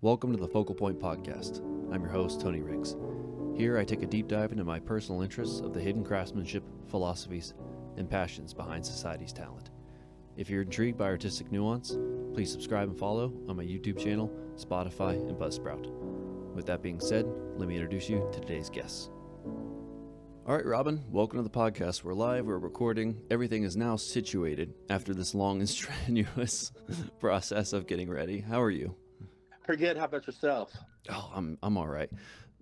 Welcome to the Focal Point Podcast. I'm your host, Tony Riggs. Here I take a deep dive into my personal interests of the hidden craftsmanship, philosophies, and passions behind society's talent. If you're intrigued by artistic nuance, please subscribe and follow on my YouTube channel, Spotify, and Buzzsprout. With that being said, let me introduce you to today's guests. All right, Robyn, welcome to the podcast. We're live, we're recording. Everything is now situated after this long and strenuous process of getting ready. How are you? Pretty good. How about yourself? Oh, I'm all right.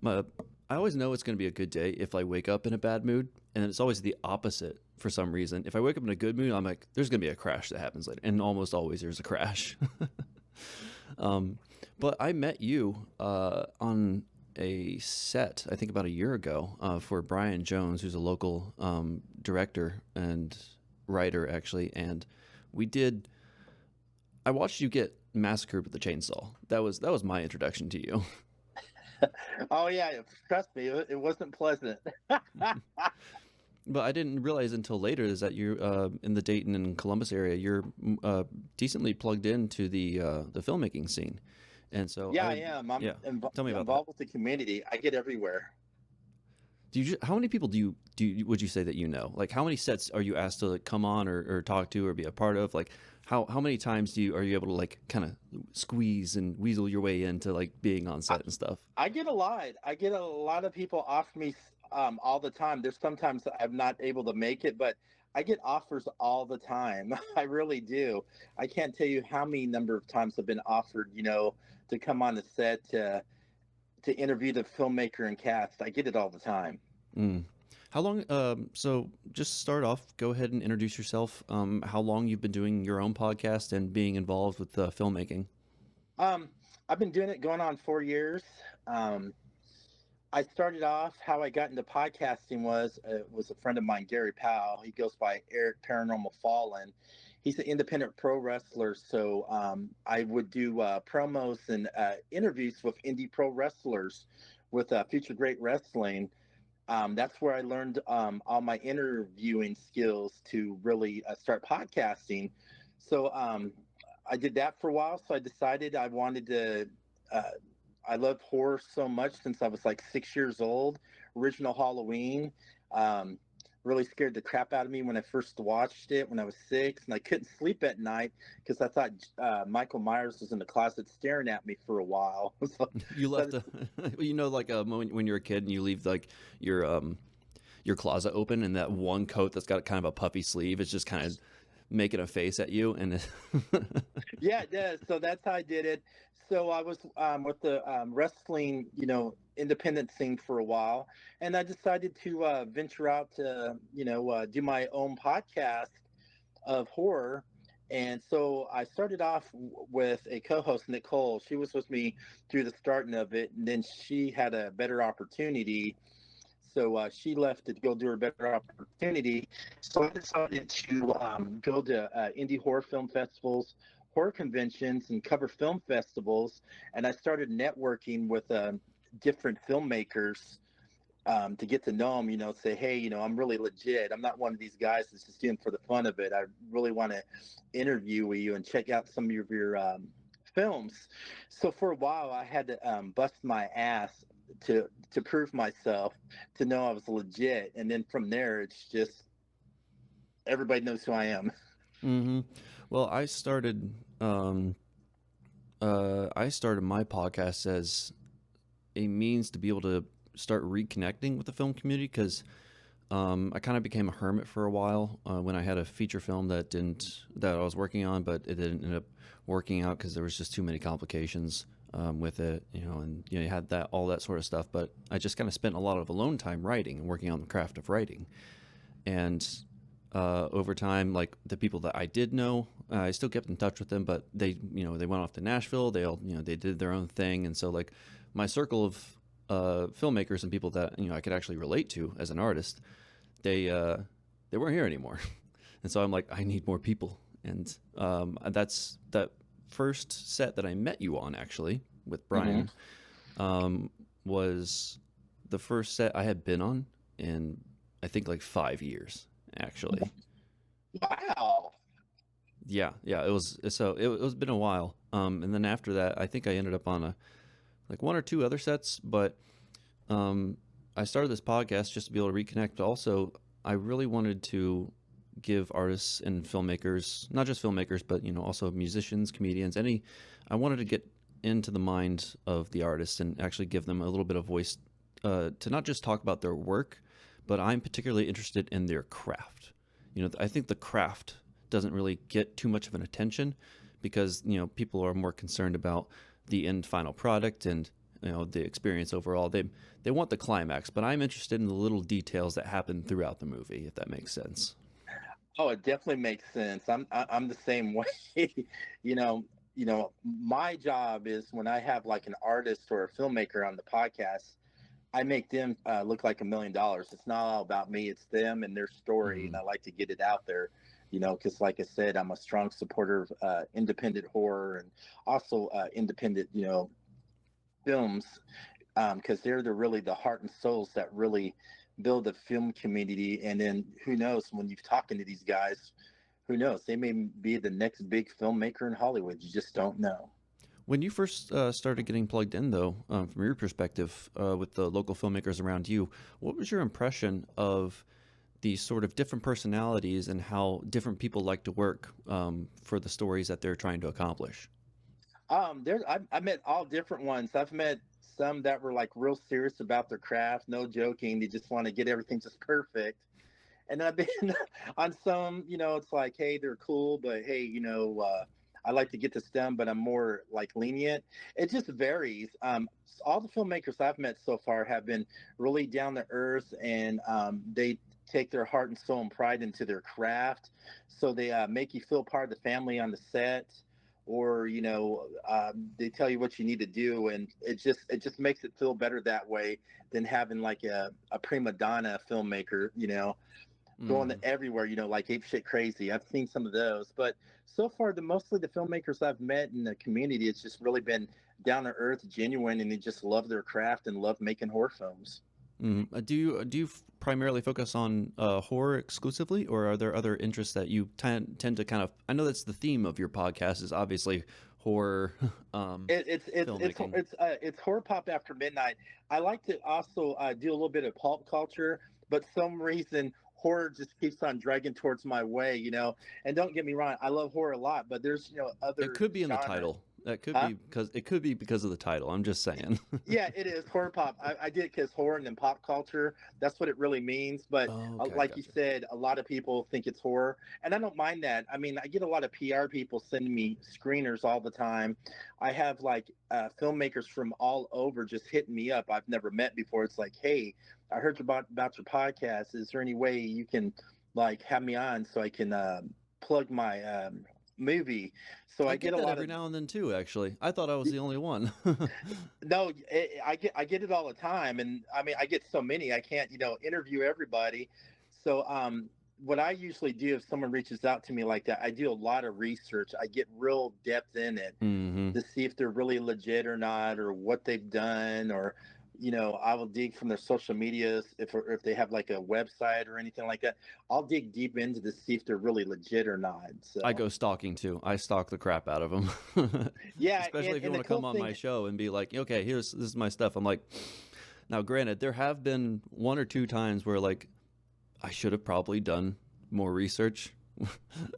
I always know it's going to be a good day if I wake up in a bad mood, and then it's always the opposite for some reason. If I wake up in a good mood, I'm like, there's going to be a crash that happens later, and almost always there's a crash. But I met you on a set, I think about a year ago, for Brian Jones, who's a local director and writer, actually, and I watched you get massacred with a chainsaw. That was my introduction to you. Oh yeah, trust me, it wasn't pleasant. But I didn't realize until later is that you're in the Dayton and Columbus area. You're decently plugged into the filmmaking scene, and so Yeah, I am. I'm Tell me about involved with the community. I get everywhere. How many people would you say that you know? Like, how many sets are you asked to like come on or talk to or be a part of? Like, how many times are you able to like kind of squeeze and weasel your way into like being on set and stuff? I get a lot. I get a lot of people offer me all the time. There's sometimes I'm not able to make it, but I get offers all the time. I really do. I can't tell you how many number of times I've been offered, to come on the set to interview the filmmaker and cast. I get it all the time. How long? So just start off. Go ahead and introduce yourself. How long you've been doing your own podcast and being involved with filmmaking? I've been doing it going on 4 years. I started off how I got into podcasting was a friend of mine, Gary Powell. He goes by Eric Paranormal Fallen. He's an independent pro wrestler, so I would do promos and interviews with indie pro wrestlers with Future Great Wrestling. That's where I learned all my interviewing skills to really start podcasting. So I did that for a while. So I decided I wanted to. I love horror so much since I was like 6 years old. Original Halloween really scared the crap out of me when I first watched it when I was 6, and I couldn't sleep at night because I thought Michael Myers was in the closet staring at me for a while. You left when you're a kid and you leave like your closet open, and that one coat that's got kind of a puffy sleeve is just kind of making a face at you, and Yeah, it does. So that's how I did it. So I was with the wrestling, independent scene for a while, and I decided to venture out to, do my own podcast of horror. And so I started off with a co-host, Nicole. She was with me through the starting of it, and then she had a better opportunity. So she left to go do her better opportunity. So I decided to go to indie horror film festivals, horror conventions, and cover film festivals. And I started networking with different filmmakers to get to know them, say, hey, I'm really legit. I'm not one of these guys that's just doing for the fun of it. I really want to interview you and check out some of your films. So for a while, I had to bust my ass to prove myself, to know I was legit. And then from there, it's just everybody knows who I am. Mm-hmm. Well, I started my podcast as a means to be able to start reconnecting with the film community, because I kind of became a hermit for a while when I had a feature film that I was working on, but it didn't end up working out because there was just too many complications with it, and you had all that sort of stuff. But I just kind of spent a lot of alone time writing and working on the craft of writing, and over time, like the people that I did know, I still kept in touch with them, but they went off to Nashville. They all, they did their own thing. And so like my circle of filmmakers and people that, I could actually relate to as an artist, they weren't here anymore. And so I'm like, I need more people. And that's that first set that I met you on, actually, with Brian, was the first set I had been on in, I think, like 5 years, actually. Wow. Yeah. It was been a while. And then after that, I think I ended up on like one or two other sets, but um, I started this podcast just to be able to reconnect. But also, I really wanted to give artists and filmmakers, not just filmmakers, but also musicians, comedians, any. I wanted to get into the mind of the artist and actually give them a little bit of voice to not just talk about their work, but I'm particularly interested in their craft. I think the craft doesn't really get too much of an attention because people are more concerned about the end final product and the experience overall. They want the climax, but I'm interested in the little details that happen throughout the movie, if that makes sense. Oh, it definitely makes sense. I'm the same way. you know, my job is when I have like an artist or a filmmaker on the podcast, I make them look like $1 million. It's not all about me; it's them and their story, and Mm. I like to get it out there. Because like I said, I'm a strong supporter of independent horror and also independent, films, because they're really the heart and souls that really build the film community. And then who knows, when you're talking to these guys, who knows, they may be the next big filmmaker in Hollywood. You just don't know. When you first started getting plugged in, though, from your perspective, with the local filmmakers around you, what was your impression of these sort of different personalities and how different people like to work for the stories that they're trying to accomplish? I met all different ones. I've met some that were like real serious about their craft, no joking. They just want to get everything just perfect. And I've been on some, it's like, hey, they're cool, but hey, I like to get this done, but I'm more like lenient. It just varies. All the filmmakers I've met so far have been really down to earth, and they take their heart and soul and pride into their craft. So they make you feel part of the family on the set, or they tell you what you need to do, and it just makes it feel better that way than having like a prima donna filmmaker, going Mm. everywhere, like ape shit crazy. I've seen some of those, but so far, mostly the filmmakers I've met in the community, it's just really been down to earth, genuine, and they just love their craft and love making horror films. Mm. Do you primarily focus on horror exclusively, or are there other interests that you tend to kind of? I know that's the theme of your podcast is obviously horror, filmmaking. It's horror pop after midnight. I like to also do a little bit of pulp culture, but some reason horror just keeps on dragging towards my way, And don't get me wrong, I love horror a lot, but there's It other could be in the genres, title. That could huh? be because it could be because of the title. I'm just saying. Yeah, it is horror pop. I did it because horror and then pop culture. That's what it really means. But Oh, okay, like you gotcha. said, a lot of people think it's horror, and I don't mind that. I mean, I get a lot of PR people sending me screeners all the time. I have like filmmakers from all over just hitting me up. I've never met before. It's like, hey, I heard about your podcast. Is there any way you can like have me on so I can plug my movie? So I I get get a that lot every of. now and then too. Actually, I thought I was the only one. No, I get it all the time, and I mean I get so many I can't interview everybody. So what I usually do if someone reaches out to me like that, I do a lot of research. I get real depth in it Hmm. to see if they're really legit or not, or what they've done, or I will dig from their social medias if they have like a website or anything like that. I'll dig deep into to see if they're really legit or not. I So go stalking too. I stalk the crap out of them. yeah, Especially and if you and want the to come cool on my thing. show and be like, okay, this is my stuff. I'm like, now granted, there have been one or two times where like I should have probably done more research,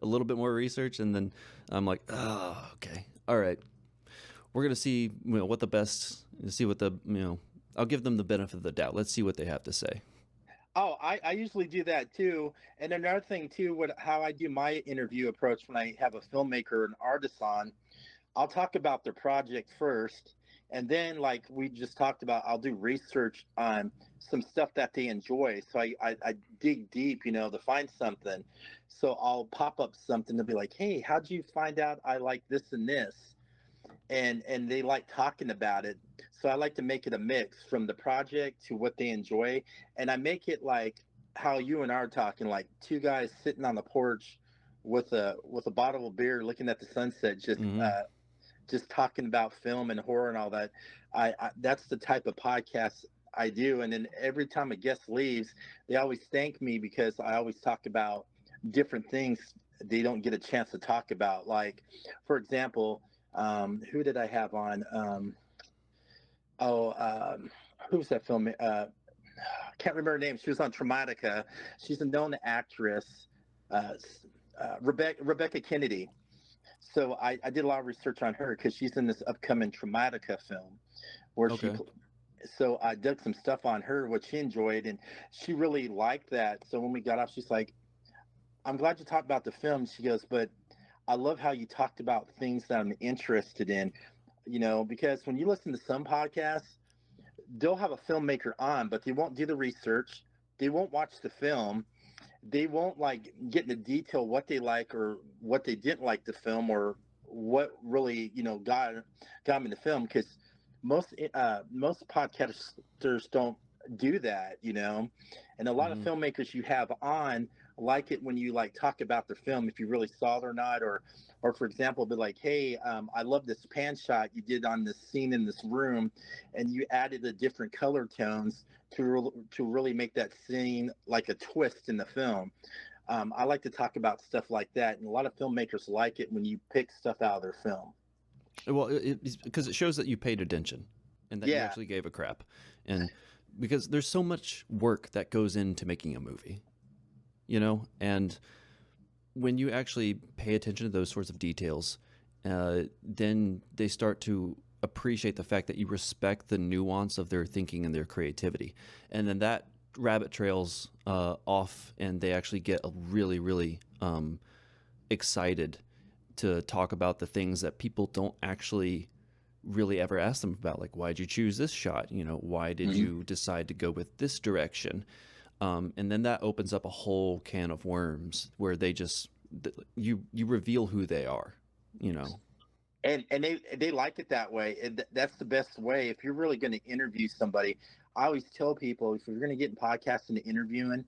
a little bit more research, and then I'm like, oh, okay, all right, we're gonna see, what the best, see what the, I'll give them the benefit of the doubt. Let's see what they have to say. Oh, I usually do that too. And another thing too, how I do my interview approach when I have a filmmaker or an artist on, I'll talk about their project first, and then like we just talked about, I'll do research on some stuff that they enjoy. So I dig deep, to find something. So I'll pop up something to be like, hey, how'd you find out I like this and this? And they like talking about it. So I like to make it a mix from the project to what they enjoy, and I make it like how you and I are talking, like two guys sitting on the porch with a bottle of beer, looking at the sunset, Hmm. just talking about film and horror and all that. That's the type of podcast I do, and then every time a guest leaves, they always thank me because I always talk about different things they don't get a chance to talk about. Like, for example, who did I have on? Oh, who's that film? I can't remember her name. She was on Traumatica. She's a known actress, uh, Rebecca Kennedy. So I did a lot of research on her because she's in this upcoming Traumatica film where Okay. so I dug some stuff on her, which she enjoyed, and she really liked that. So when we got off, she's like, I'm glad you talked about the film. She goes, but I love how you talked about things that I'm interested in, because when you listen to some podcasts, they'll have a filmmaker on, but they won't do the research. They won't watch the film. They won't like get into detail what they like or what they didn't like the film or what really got them in the film because most podcasters don't do that, and a lot of Hmm. filmmakers you have on like it when you like talk about the film if you really saw it or not, or for example be like, hey, I love this pan shot you did on this scene in this room and you added the different color tones to really make that scene like a twist in the film. I like to talk about stuff like that, and a lot of filmmakers like it when you pick stuff out of their film. Well, it's because it shows that you paid attention and that you Yeah. actually gave a crap. And because there's so much work that goes into making a movie, and when you actually pay attention to those sorts of details, then they start to appreciate the fact that you respect the nuance of their thinking and their creativity. And then that rabbit trails off, and they actually get a really, really excited to talk about the things that people don't actually really ever ask them about, like why'd you choose this shot, why did Mhm. you decide to go with this direction, and then that opens up a whole can of worms where they just you reveal who they are, you know. And they like it that way, and that's the best way if you're really going to interview somebody. I always tell people if you're going to get in podcasting and interviewing,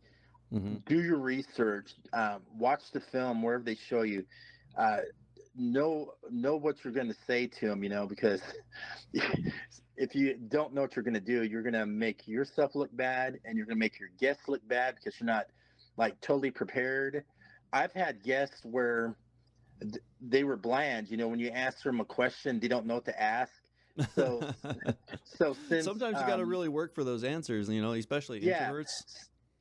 Hmm. do your research, watch the film wherever they show you, uh, know what you're going to say to them, because if you don't know what you're going to do, you're going to make yourself look bad and you're going to make your guests look bad because you're not like totally prepared. I've had guests where they were bland. When you ask them a question, they don't know what to ask. So, so since Sometimes you got to really work for those answers, especially yeah, introverts.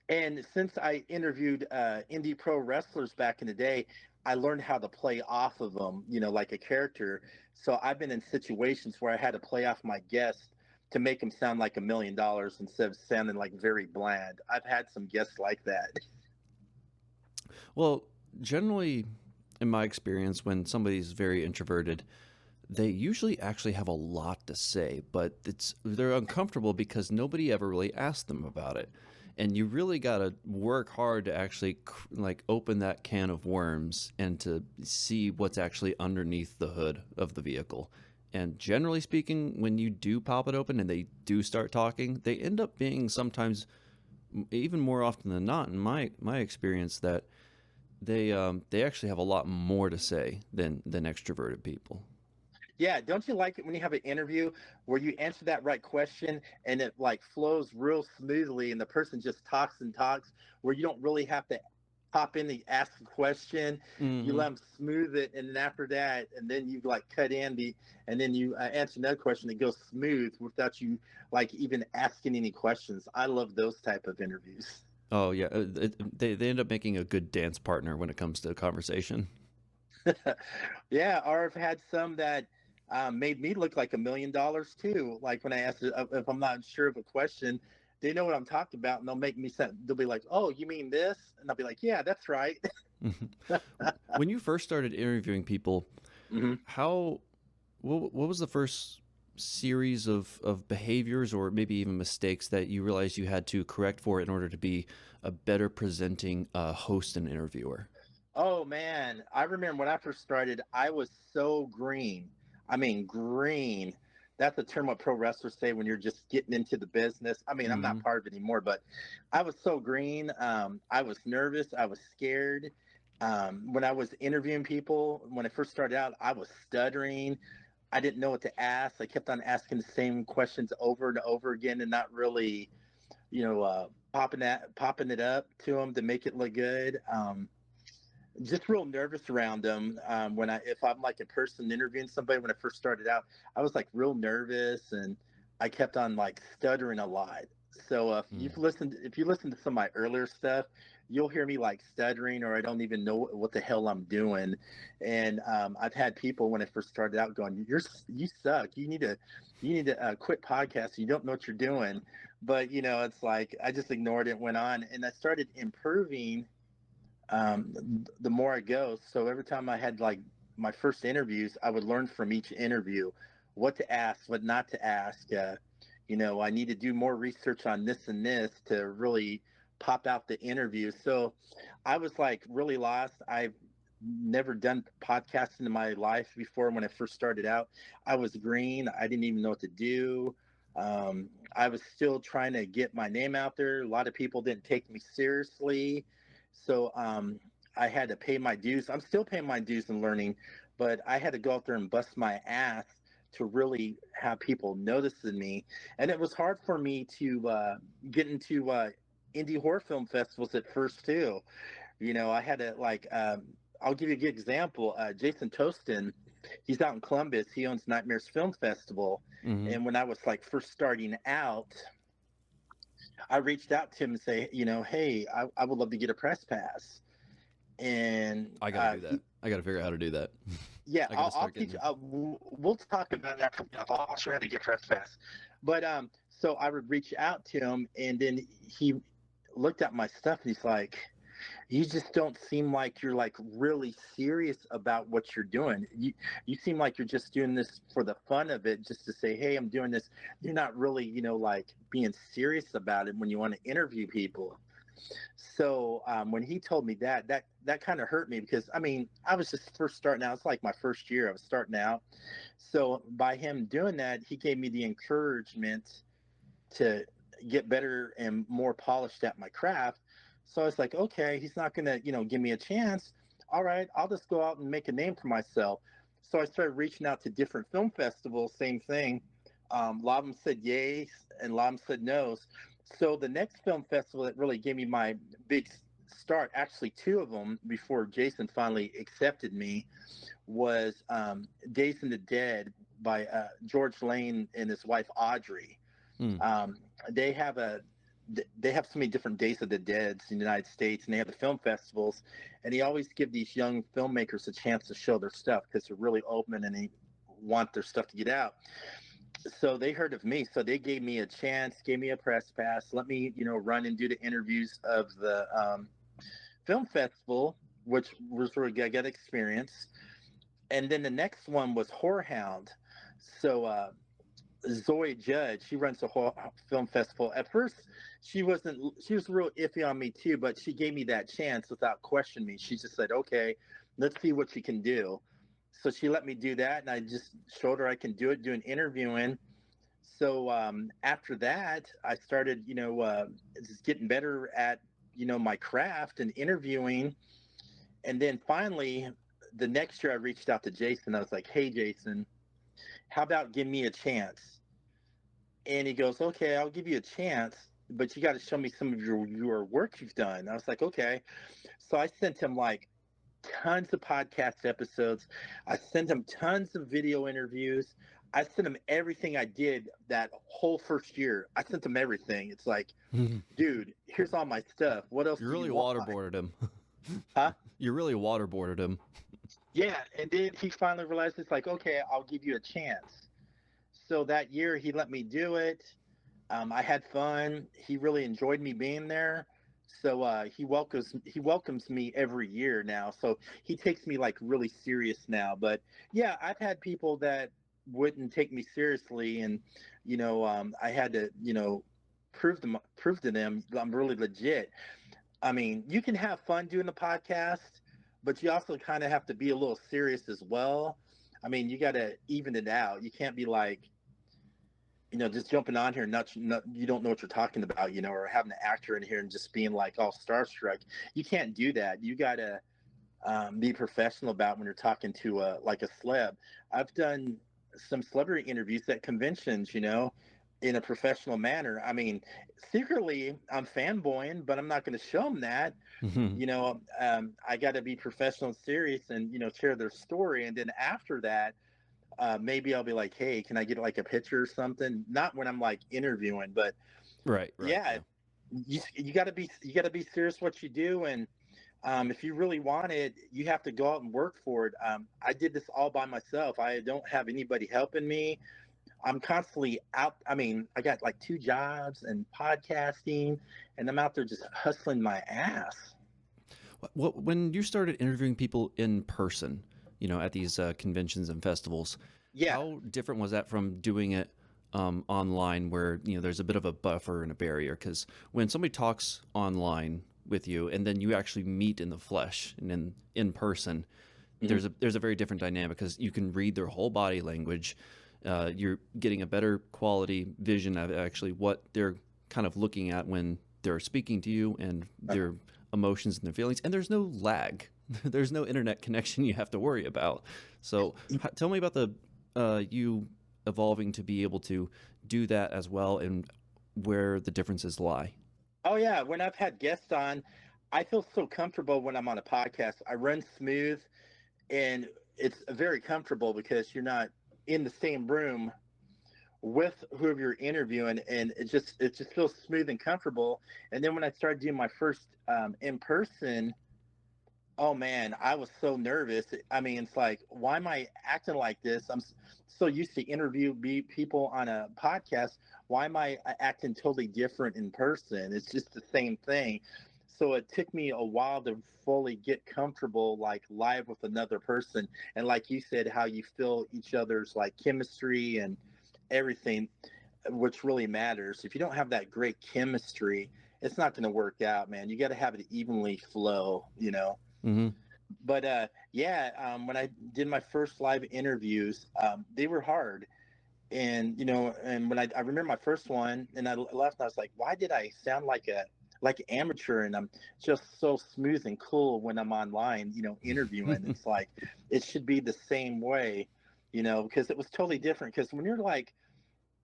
and since I interviewed indie pro wrestlers back in the day, I learned how to play off of them, like a character. So I've been in situations where I had to play off my guest to make them sound like $1 million instead of sounding like very bland. I've had some guests like that. Well, generally, in my experience, when somebody's very introverted, they usually actually have a lot to say, but they're uncomfortable because nobody ever really asked them about it. And you really got to work hard to actually like open that can of worms and to see what's actually underneath the hood of the vehicle. And generally speaking, when you do pop it open and they do start talking, they end up being sometimes, even more often than not, in my experience, that they actually have a lot more to say than extroverted people. Yeah, don't you like it when you have an interview where you answer that right question and it like flows real smoothly and the person just talks and talks where you don't really have to hop in and ask a question. You let Hmm. them smooth it, and then after that, and then you like cut in and then you answer another question that goes smooth without you like even asking any questions. I love those type of interviews. Oh yeah, they end up making a good dance partner when it comes to conversation. Yeah, or I've had some that made me look like $1 million too. Like when I ask if I'm not sure of a question, they know what I'm talking about, and they'll make me. They'll be like, "Oh, you mean this?" And I'll be like, "Yeah, that's right." When you first started interviewing people, Hmm. how what was the first series of behaviors or maybe even mistakes that you realized you had to correct for in order to be a better presenting host and interviewer? Oh man, I remember when I first started, I was so green. I mean, green. That's the term what pro wrestlers say when you're just getting into the business. I mean, I'm not Hmm. part of it anymore, but I was so green. I was nervous. I was scared. When I was interviewing people, when I first started out, I was stuttering. I didn't know what to ask. I kept on asking the same questions over and over again, and not really, popping it up to them to make it look good. just real nervous around them. If I'm like a person interviewing somebody, when I first started out, I was like real nervous, and I kept on like stuttering a lot. So Mm. if you listen to some of my earlier stuff, you'll hear me like stuttering, or I don't even know what the hell I'm doing. And I've had people when I first started out going, you suck. You need to quit podcasting. You don't know what you're doing." But it's like I just ignored it, went on, and I started improving the more I go. So every time I had like my first interviews, I would learn from each interview what to ask, what not to ask. I need to do more research on this and this to really pop out the interview. So I was like really lost. I've never done podcasting in my life before. When I first started out, I was green. I didn't even know what to do. I was still trying to get my name out there. A lot of people didn't take me seriously. So I had to pay my dues. I'm still paying my dues and learning, but I had to go out there and bust my ass to really have people noticing me. And it was hard for me to get into indie horror film festivals at first too. I had to like. I'll give you a good example. Jason Tostin, he's out in Columbus. He owns Nightmares Film Festival. Mm-hmm. And when I was like first starting out, I reached out to him and say, hey, I would love to get a press pass. And I got to do that. I got to figure out how to do that. yeah, I got to I'll start teach. getting. We'll talk about that. I'll show you how to get press pass. But so I would reach out to him, and then he looked at my stuff, and he's like, "You just don't seem like you're like really serious about what you're doing. You seem like you're just doing this for the fun of it, just to say, hey, I'm doing this. You're not really, like being serious about it when you want to interview people." So when he told me that kind of hurt me, because I mean I was just first starting out. It's like my first year I was starting out. So by him doing that, he gave me the encouragement to get better and more polished at my craft. So I was like, okay, he's not gonna give me a chance. All right, I'll just go out and make a name for myself. So I started reaching out to different film festivals. Same thing. A lot of them said yes, and a lot of them said no. So the next film festival that really gave me my big start, actually two of them before Jason finally accepted me, was Days in the Dead by George Lane and his wife Audrey. Mm. Um, they have a they have so many different Days of the Dead in the United States, and they have the film festivals, and they always give these young filmmakers a chance to show their stuff because they're really open and they want their stuff to get out. So they heard of me, so they gave me a chance, gave me a press pass, let me run and do the interviews of the film festival, which was really good. I got experience. And then the next one was Whorehound. So Zoe Judge, she runs the whole film festival. At first, she was real iffy on me too, but she gave me that chance without questioning me. She just said, "Okay, let's see what you can do." So she let me do that, and I just showed her I can do it, doing interviewing. So after that, I started, just getting better at, my craft and interviewing. And then finally, the next year, I reached out to Jason. I was like, "Hey, Jason, how about give me a chance?" And he goes, "Okay, I'll give you a chance, but you got to show me some of your work you've done." I was like, "Okay." So I sent him like tons of podcast episodes. I sent him tons of video interviews. I sent him everything I did that whole first year. I sent him everything. It's like, dude, here's all my stuff. What else You do you really want? waterboarded him. Huh? You really waterboarded him. Yeah. And then he finally realized it's like, okay, I'll give you a chance. So that year he let me do it. I had fun. He really enjoyed me being there. So he welcomes me every year now. So he takes me like really serious now. But yeah, I've had people that wouldn't take me seriously, and I had to prove to them I'm really legit. I mean, you can have fun doing the podcast, but you also kind of have to be a little serious as well. I mean, you got to even it out. You can't be like, just jumping on here, not you don't know what you're talking about, or having an actor in here and just being like all starstruck. You can't do that. You gotta be professional about when you're talking to like a celeb. I've done some celebrity interviews at conventions, in a professional manner. I mean, secretly I'm fanboying, but I'm not going to show them that. Mhm. You know, I got to be professional and serious, and share their story. And then after that, maybe I'll be like, hey, can I get like a picture or something? Not when I'm like interviewing, but Right, right, yeah, yeah. you got to be serious what you do, and if you really want it, you have to go out and work for it. I did this all by myself. I don't have anybody helping me. I'm constantly out. I mean, I got like 2 jobs and podcasting, and I'm out there just hustling my ass. When you started interviewing people in person, at these conventions and festivals, Yeah. how different was that from doing it online, where there's a bit of a buffer and a barrier? Because when somebody talks online with you, and then you actually meet in the flesh and in person, Mhm. there's a very different dynamic because you can read their whole body language. You're getting a better quality vision of actually what they're kind of looking at when they're speaking to you, and their emotions and their feelings. And there's no lag. There's no internet connection you have to worry about. So tell me about the you evolving to be able to do that as well, and where the differences lie. Oh yeah, when I've had guests on, I feel so comfortable when I'm on a podcast. I run smooth, and it's very comfortable because you're not in the same room with whoever you're interviewing, and it just feels smooth and comfortable. And then when I started doing my first in person, oh man, I was so nervous. I mean, it's like, why am I acting like this? I'm so used to interview people on a podcast. Why am I acting totally different in person? It's just the same thing. So it took me a while to fully get comfortable, like live with another person. And like you said, how you feel each other's like chemistry and everything, which really matters. If you don't have that great chemistry, it's not going to work out, man. You got to have it evenly flow. Mm-hmm. But yeah, when I did my first live interviews, they were hard. And when I remember my first one, and I left, and I was like, why did I sound like amateur? And I'm just so smooth and cool when I'm online, interviewing. It's like it should be the same way, because it was totally different. Because when you're like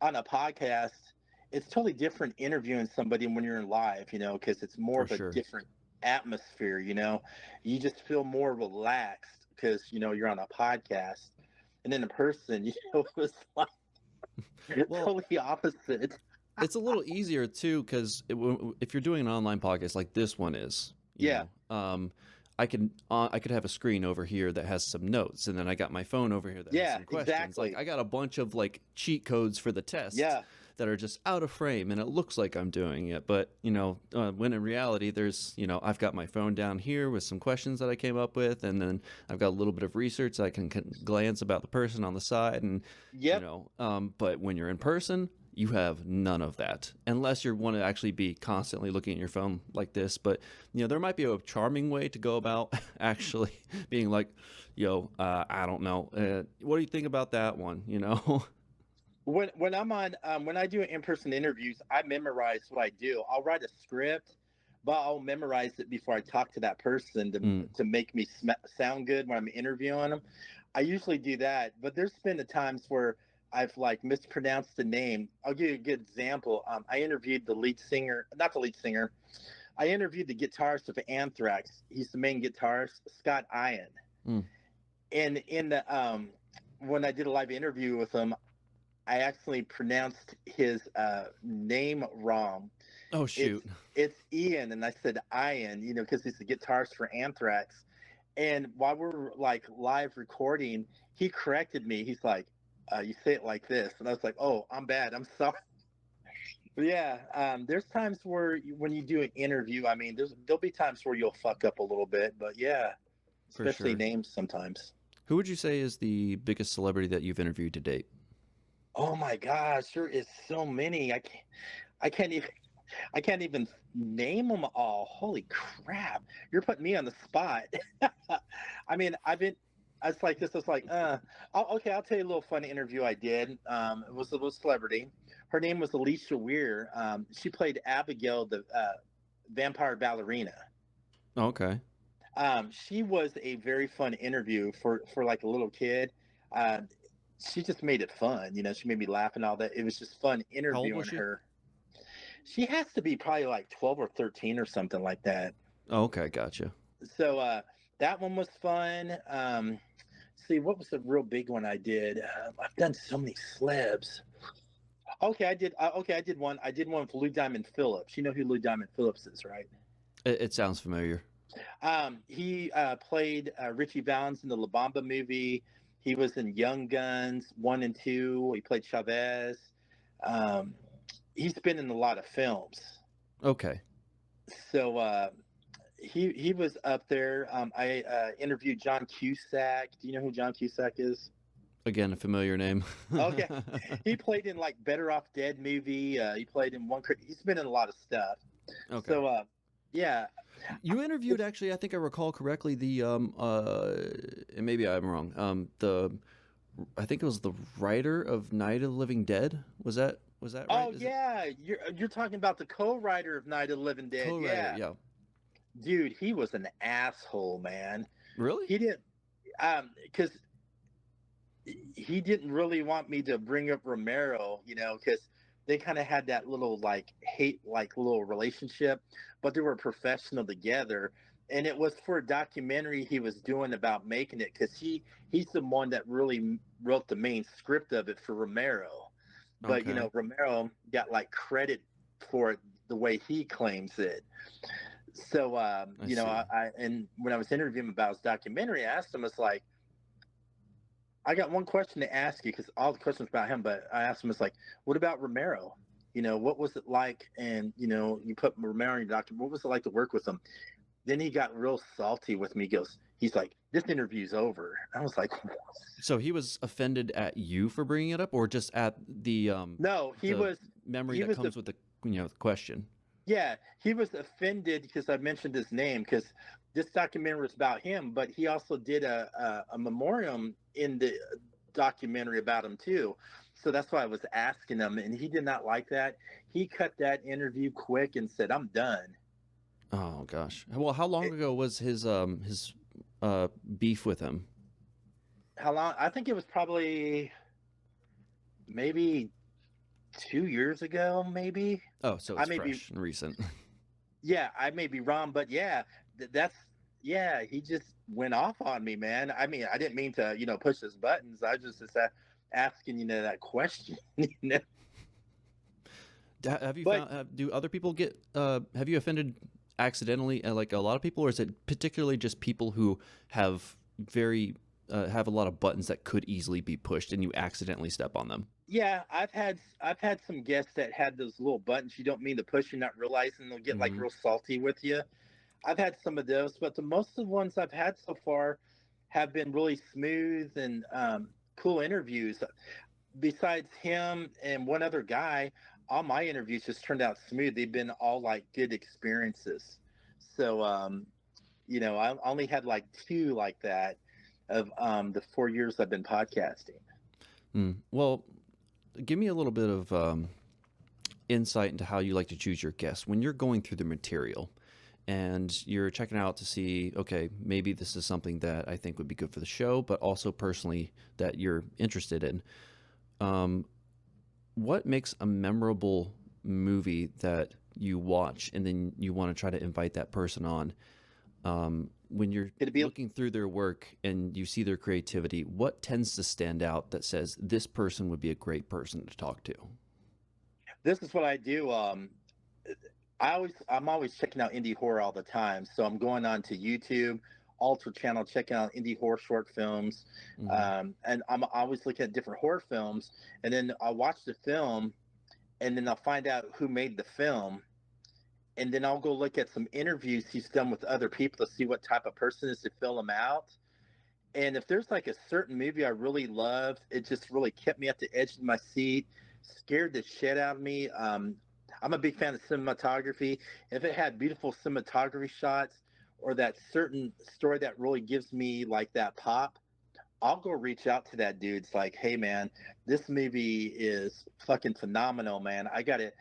on a podcast, it's totally different interviewing somebody when you're in live, because it's more For of a sure. different atmosphere. You just feel more relaxed because you're on a podcast, and then in person, it was like Well, totally opposite. it's a little easier too, because if you're doing an online podcast like this one is, Yeah, I could have a screen over here that has some notes, and then I got my phone over here that has yeah, some questions. Like, exactly. I got a bunch of like cheat codes for the test Yeah, that are just out of frame, and it looks like I'm doing it, but when in reality, I've got my phone down here with some questions that I came up with, and then I've got a little bit of research that I can glance about the person on the side, and yep. but when you're in person, you have none of that, unless you want to actually be constantly looking at your phone like this. But there might be a charming way to go about actually being like, yo, I don't know, what do you think about that one? When I'm on when I do in-person interviews, I memorize what I do. I'll write a script, but I'll memorize it before I talk to that person to Mm. to make me sound good when I'm interviewing them. I usually do that, but there's been the times where I've like mispronounced the name. I'll give you a good example. I interviewed the lead singer, not the lead singer. I interviewed the guitarist of Anthrax. He's the main guitarist, Scott Ian. Mm. And in the when I did a live interview with him, I actually pronounced his name wrong. Oh It's shoot. it's Ian, and I said Ian, because he's the guitarist for Anthrax. And while we're like live recording, he corrected me. He's like, "You say it like this," and I was like, "Oh, I'm bad. I'm sorry." But yeah, there's times where when you do an interview, I mean, there'll be times where you'll fuck up a little bit, but yeah, For especially sure. names sometimes. Who would you say is the biggest celebrity that you've interviewed to date? Oh my gosh, there is so many. I can't even I can't even name them all. Holy crap. You're putting me on the spot. I mean, I've been, I was like this. I was like, okay, I'll tell you a little funny interview I did. It was a little celebrity. Her name was Alicia Weir. She played Abigail, the vampire ballerina. Okay. She was a very fun interview for like a little kid. Uh, she just made it fun. She made me laugh and all that. It was just fun How old was interviewing she? her. She has to be probably like 12 or 13 or something like that. Oh, okay, gotcha. So that one was fun. See, what was the real big one I did? I've done so many celebs. Okay, I did. Okay, I did one. I did one with Lou Diamond Phillips. You know who Lou Diamond Phillips is, right? It sounds familiar. He played Richie Valens in the La Bamba movie. He was in Young Guns 1 and 2. He played Chavez. Um, he's been in a lot of films. Okay. So he was up there. I interviewed John Cusack. Do you know who John Cusack is? Again, a familiar name. Okay, he played in like Better Off Dead movie. He played in one. He's been in a lot of stuff. Okay. So yeah, You interviewed, actually, I think I recall correctly, the and maybe I'm wrong. I think it was the writer of Night of the Living Dead. Was that right? oh yeah, you're talking about the co-writer of Night of the Living Dead. Co-writer? Yeah, Yeah. dude, he was an asshole, man. Really? He didn't, because he didn't really want me to bring up Romero, because they kind of had that little like hate, like little relationship, but they were professional together. And it was for a documentary he was doing about making it, because he's the one that really wrote the main script of it for Romero. But Okay. Romero got like credit for it the way he claims it. So I see. I and when I was interviewing him about his documentary, I asked him, it's like, I got one question to ask you, because all the questions about him, but I asked him, it's like, what about Romero? What was it like? And you put Romero in your document. What was it like to work with him? Then he got real salty with me. He's like, this interview's over. I was like, So he was offended at you for bringing it up, or just at no, the memory he that was comes with the question? yeah, he was offended because I mentioned his name, because this documentary was about him, but he also did a memoriam in the documentary about him too. So that's why I was asking him, and he did not like that. He cut that interview quick and said, "I'm done." Oh gosh. Well, how long It, ago was his beef with him? how long? I think it was probably maybe 2 years ago, maybe. Oh, so I it's may be, fresh and recent. yeah, I may be wrong, but yeah, that's yeah. He just went off on me, man. I mean, I didn't mean to, push his buttons. I just asking, that question, Have you But found? Do other people get? Have you offended accidentally, like a lot of people, or is it particularly just people who have have a lot of buttons that could easily be pushed, and you accidentally step on them? yeah, I've had some guests that had those little buttons you don't mean to push, you're not realizing they'll get like Hmm. real salty with you. I've had some of those, but the most of the ones I've had so far have been really smooth and cool interviews. Besides him and one other guy, all my interviews just turned out smooth. They've been all like good experiences. So I only had like two like that of the 4 years I've been podcasting. Well, give me a little bit of insight into how you like to choose your guests when you're going through the material and you're checking out to see, okay, maybe this is something that I think would be good for the show, but also personally that you're interested in. Um, what makes a memorable movie that you watch and then you want to try to invite that person on? When you're It'd be looking through their work and you see their creativity, what tends to stand out that says this person would be a great person to talk to? This is what I do. I'm always checking out indie horror all the time. So I'm going on to YouTube, Alter Channel, checking out indie horror short films, Hmm. and I'm always looking at different horror films. And then I'll watch the film, and then I'll find out who made the film, and then I'll go look at some interviews he's done with other people to see what type of person is to fill him out. And if there's like a certain movie I really loved, it just really kept me at the edge of my seat, scared the shit out of me. I'm a big fan of cinematography. If it had beautiful cinematography shots or that certain story that really gives me like that pop, I'll go reach out to that dude. It's like, hey man, this movie is fucking phenomenal, man. I gotta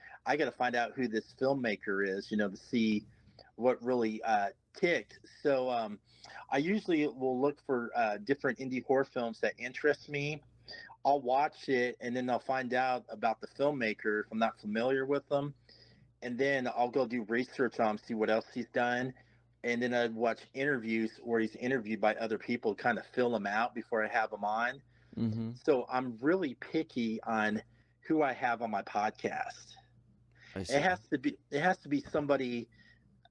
find out who this filmmaker is, to see what really ticked. So I usually will look for different indie horror films that interest me. I'll watch it and then I'll find out about the filmmaker if I'm not familiar with them, and then I'll go do research on him, see what else he's done, and then I'd watch interviews where he's interviewed by other people, kind of fill him out before I have him on. Mm-hmm. So I'm really picky on who I have on my podcast. I It see. has to be somebody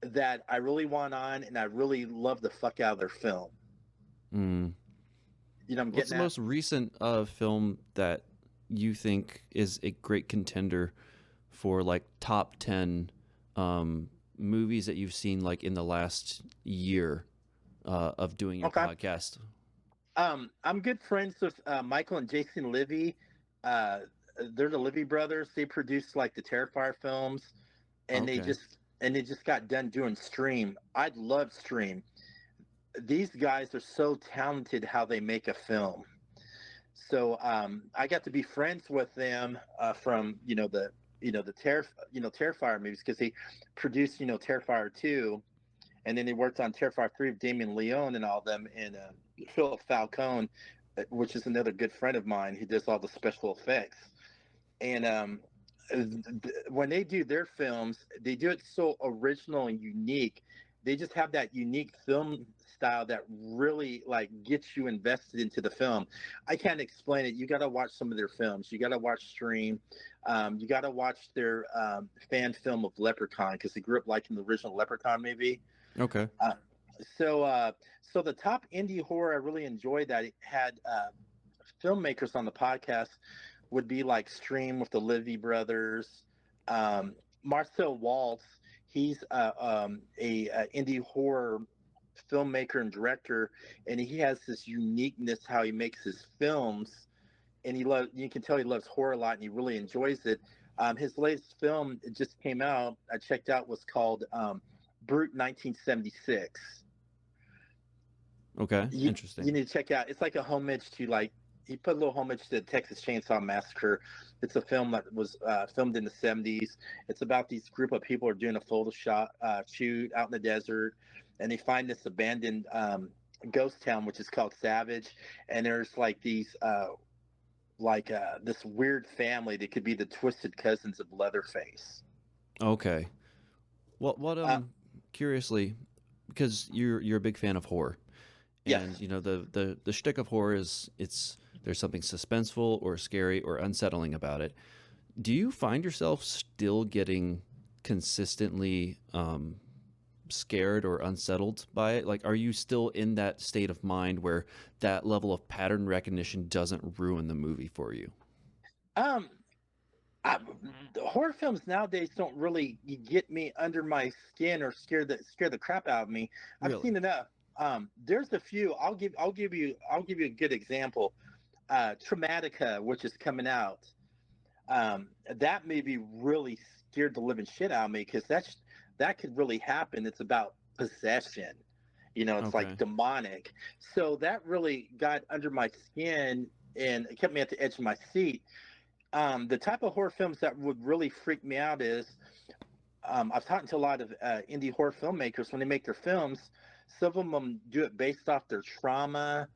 that I really want on and I really love the fuck out of their film. Mm. You know what I'm What's getting the at? most recent film that you think is a great contender for like top 10 movies that you've seen like in the last year of doing your Okay. podcast? I'm good friends with Michael and Jason Livy. Uh, they're the Livy brothers. They produced like the Terrifier films, and they Okay. just got done doing Stream. I love Stream. These guys are so talented how they make a film. So I got to be friends with them from Terrifier movies because they produced Terrifier 2, and then they worked on Terrifier 3 with Damien Leone and all of them, and Philip Falcone, which is another good friend of mine who does all the special effects. And when they do their films, they do it so original and unique. They just have that unique film style that really like gets you invested into the film. I can't explain it. You got to watch some of their films. You got to watch Stream. You got to watch their fan film of Leprechaun because they grew up liking the original Leprechaun movie. Okay. Uh, so the top indie horror I really enjoyed that it had filmmakers on the podcast would be like Stream with the Livy brothers, Marcel Waltz. He's a indie horror filmmaker and director, and he has this uniqueness how he makes his films, and you can tell he loves horror a lot, and he really enjoys it. His latest film it just came out. I checked out was called Brute 1976. Okay. You Interesting. need to check out. It's like a homage to like he put a little homage to the Texas Chainsaw Massacre. It's a film that was filmed in the '70s. It's about these group of people are doing a photo shot shoot out in the desert, and they find this abandoned ghost town, which is called Savage. And there's like these this weird family that could be the twisted cousins of Leatherface. Okay. What Uh, curiously, because you're a big fan of horror, yes. and you know the shtick of horror is it's there's something suspenseful or scary or unsettling about it. Do you find yourself still getting consistently scared or unsettled by it? Like, are you still in that state of mind where that level of pattern recognition doesn't ruin the movie for you? Um, I, Horror films nowadays don't really get me under my skin or scare the crap out of me. I've Really? seen enough. There's a few. I'll give you a good example. Traumatica, which is coming out. That movie really scared the living shit out of me because that could really happen. It's about possession. It's like Okay. demonic. So that really got under my skin and it kept me at the edge of my seat. The type of horror films that would really freak me out is I've talked to a lot of indie horror filmmakers when they make their films. Some of them do it based off their trauma,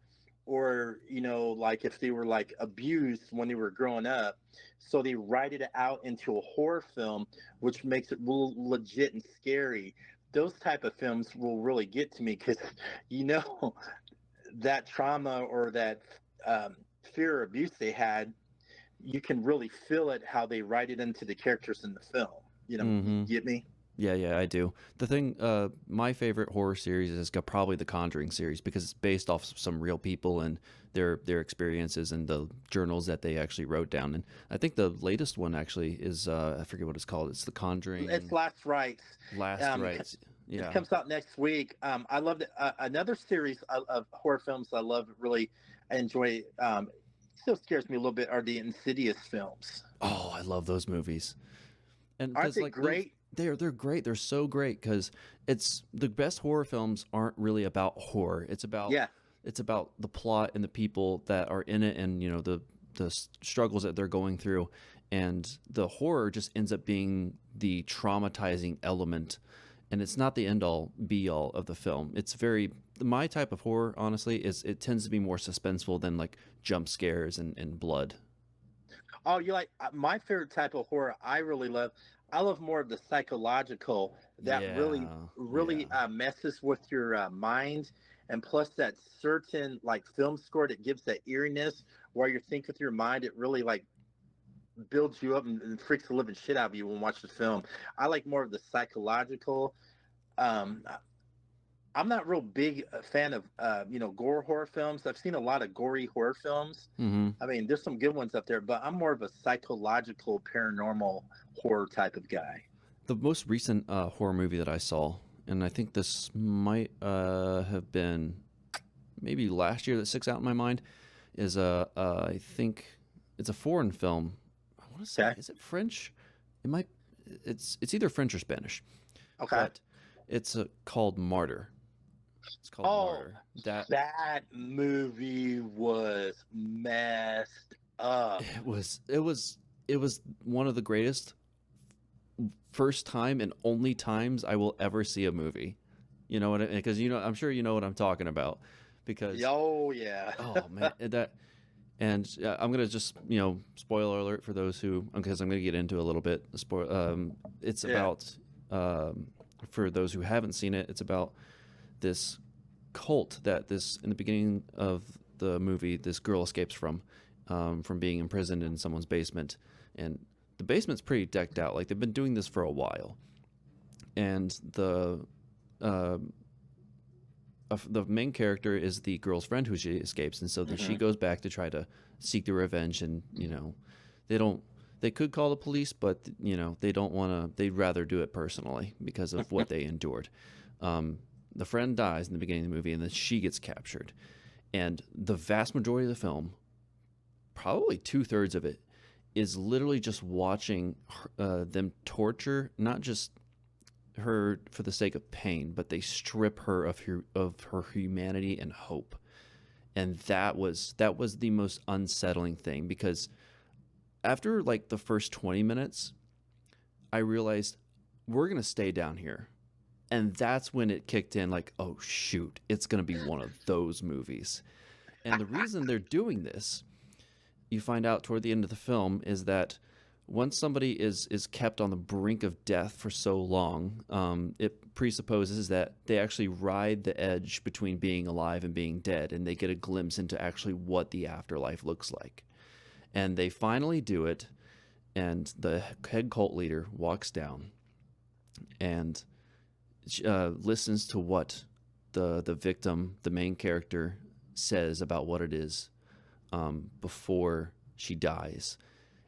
or like if they were like abused when they were growing up, so they write it out into a horror film, which makes it real legit and scary. Those type of films will really get to me because you know that trauma or that um, fear or abuse they had you can really feel it how they write it into the characters in the film. You Mm-hmm. get me? Yeah, yeah, I do. The thing, my favorite horror series is probably the Conjuring series because it's based off some real people and their experiences and the journals that they actually wrote down. And I think the latest one actually is I forget what it's called. It's the It's Conjuring Last Rites. Last Um, Rites. it Yeah. comes out next week. I love another series of horror films I love. Really, I enjoy. Still scares me a little bit are the Insidious films. Oh, I love those movies. And Aren't because they like those great? they're great. They're so great because it's the best horror films aren't really about horror. Yeah. It's about the plot and the people that are in it, and you know the struggles that they're going through, and the horror just ends up being the traumatizing element, and it's not the end all be all of the film. It's very my type of horror, honestly, is it tends to be more suspenseful than like jump scares and blood. Oh, you like my favorite type of horror I really love. I love more of the psychological that really, Yeah, really yeah. messes with your mind. And plus that certain like film score that gives that eeriness while you think with your mind, it really like builds you up and freaks the living shit out of you when you watch the film. I like more of the psychological. Um, I'm not real big a fan of gore horror films. I've seen a lot of gory horror films. Hmm. I mean, there's some good ones up there, but I'm more of a psychological paranormal horror type of guy. The most recent horror movie that I saw, and I think this might have been maybe last year that sticks out in my mind, is I think it's a foreign film. I want to say, Okay. is it French? It might. It's either French or Spanish, Okay. but it's called Martyr. It's called Oh, Martyr. That that movie was messed up. it was one of the greatest first time and only times I will ever see a movie. You know what? Because I'm sure you know what I'm talking about. Because Oh yeah. oh man, that and I'm gonna just spoiler alert for those who because I'm gonna get into a little bit. It's Yeah. about for those who haven't seen it. It's about this cult that this in the beginning of the movie this girl escapes from being imprisoned in someone's basement, and the basement's pretty decked out. Like they've been doing this for a while, and uh, the main character is the girl's friend who she escapes, and so she Hmm. goes back to try to seek the revenge. And they don't. They could call the police, but they don't want to. They'd rather do it personally because of what they endured. Um, the friend dies in the beginning of the movie, and then she gets captured. And the vast majority of the film, probably 2/3 of it, is literally just watching them torture not just her for the sake of pain, but they strip her of her humanity and hope. And that was the most unsettling thing because after like the first 20 minutes, I realized we're going to stay down here. And that's when it kicked in like, oh shoot, it's going to be one of those movies. And the reason they're doing this, you find out toward the end of the film, is that once somebody is kept on the brink of death for so long, it presupposes that they actually ride the edge between being alive and being dead, and they get a glimpse into actually what the afterlife looks like. And they finally do it, and the head cult leader walks down and listens to what the victim, the main character, says about what it is before she dies.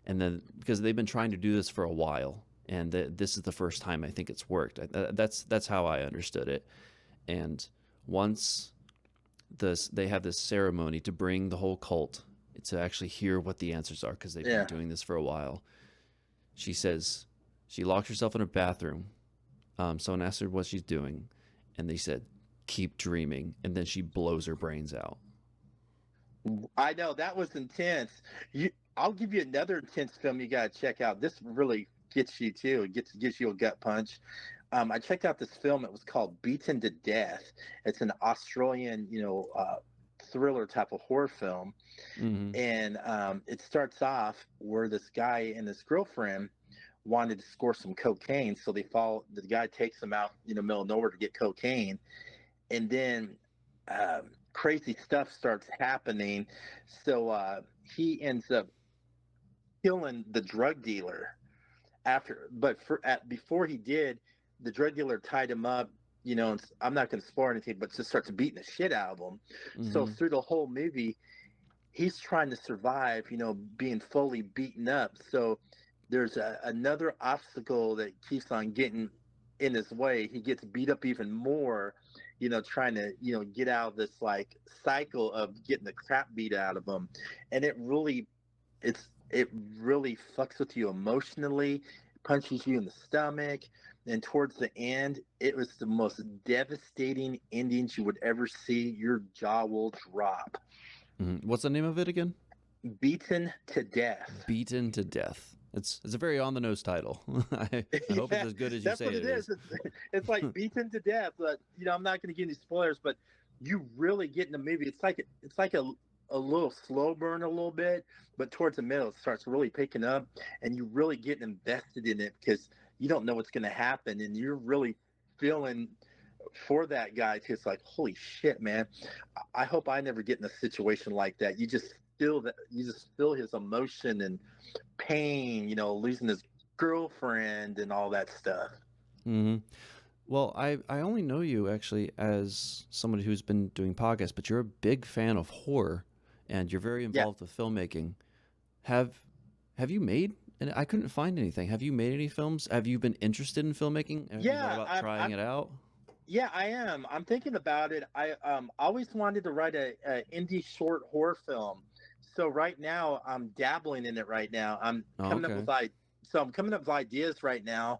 And then because they've been trying to do this for a while, and this is the first time I think it's worked. That's how I understood it. And once they have this ceremony to bring the whole cult to actually hear what the answers are because they've been Yeah. doing this for a while. She says she locks herself in a bathroom. Someone asked her what she's doing, and they said, "Keep dreaming," and then she blows her brains out. I know that was intense. I'll give you another intense film you got to check out. This really gets you too. It gives you a gut punch. I checked out this film. It was called Beaten to Death. It's an Australian, thriller type of horror film, Mm-hmm. and it starts off where this guy and his girlfriend wanted to score some cocaine, so they follow. The guy takes them out, middle of nowhere to get cocaine, and then crazy stuff starts happening. So he ends up killing the drug dealer before he did, the drug dealer tied him up. And I'm not going to spoil anything, but just starts beating the shit out of him. So Mm-hmm. through the whole movie, he's trying to survive, being fully beaten up. So there's another obstacle that keeps on getting in his way. He gets beat up even more, trying to, get out of this like cycle of getting the crap beat out of him. And it really fucks with you emotionally, punches you in the stomach. And towards the end, it was the most devastating endings you would ever see. Your jaw will drop. Mm-hmm. What's the name of it again? Beaten to Death. Beaten to Death. It's a very on the nose title. I hope it's Yeah, as good as you that's say what it it is. is. It's like Beaten to Death. But I'm not going to give any spoilers, but you really get in the movie. It's like a little slow burn a little bit, but towards the middle it starts really picking up, and you really get invested in it because you don't know what's going to happen, and you're really feeling for that guy too. It's like, holy shit, man! I hope I never get in a situation like that. You just feel that, you just feel his emotion and pain, you know, losing his girlfriend and all that stuff. Hmm. Well, I only know you actually as somebody who's been doing podcasts, but you're a big fan of horror, and you're very Yeah. involved with filmmaking. Have have you made? And I couldn't find anything. Have you made any films? Have you been interested in filmmaking? Have you thought Yeah, about trying I'm it out? Yeah, I am. I'm thinking about it. I always wanted to write a indie short horror film. So right now I'm dabbling in it right now. Oh, okay. I'm coming up with ideas right now.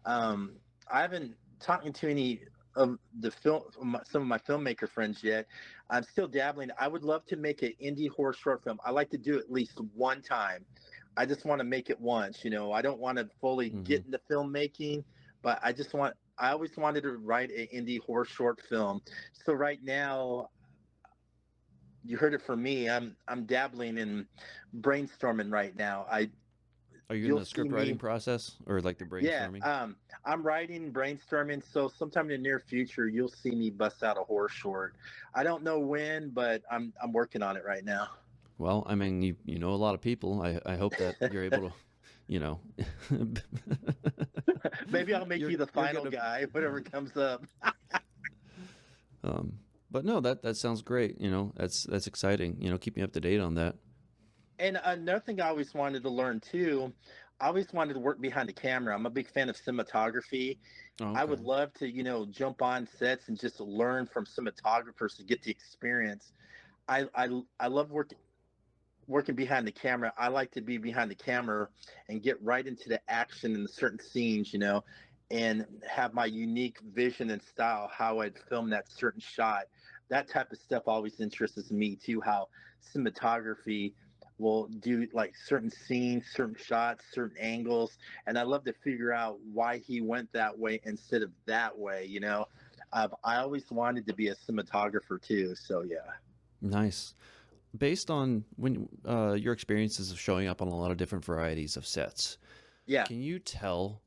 I haven't talking to any of the some of my filmmaker friends yet. I'm still dabbling. I would love to make an indie horror short film. I like to do it at least one time. I just want to make it once, you know. I don't want to fully Hmm. get into filmmaking, but I always wanted to write an indie horror short film. So right now, you heard it from me. I'm dabbling in brainstorming right now. I Are you in You'll the see script writing me. process or like the Yeah, brainstorming? I'm writing, brainstorming. So sometime in the near future, you'll see me bust out a horror short. I don't know when, but I'm working on it right now. Well, I mean, you know a lot of people. I hope that you're able to, you know, Maybe I'll make you the you're final gonna. guy, whatever comes up. Um, but no, that sounds great. You know, that's exciting. You know, keep me up to date on that. And another thing I always wanted to learn too, I always wanted to work behind the camera. I'm a big fan of cinematography. Oh, I okay. would love to, you know, jump on sets and just learn from cinematographers to get the experience. I love working behind the camera. I like to be behind the camera and get right into the action in certain scenes, you know, and have my unique vision and style, how I'd film that certain shot. That type of stuff always interests me too, how cinematography will do like certain scenes, certain shots, certain angles. And I love to figure out why he went that way instead of that way, you know. I always wanted to be a cinematographer too. So, yeah. Nice. Based on when your experiences of showing up on a lot of different varieties of sets, Yeah. can you tell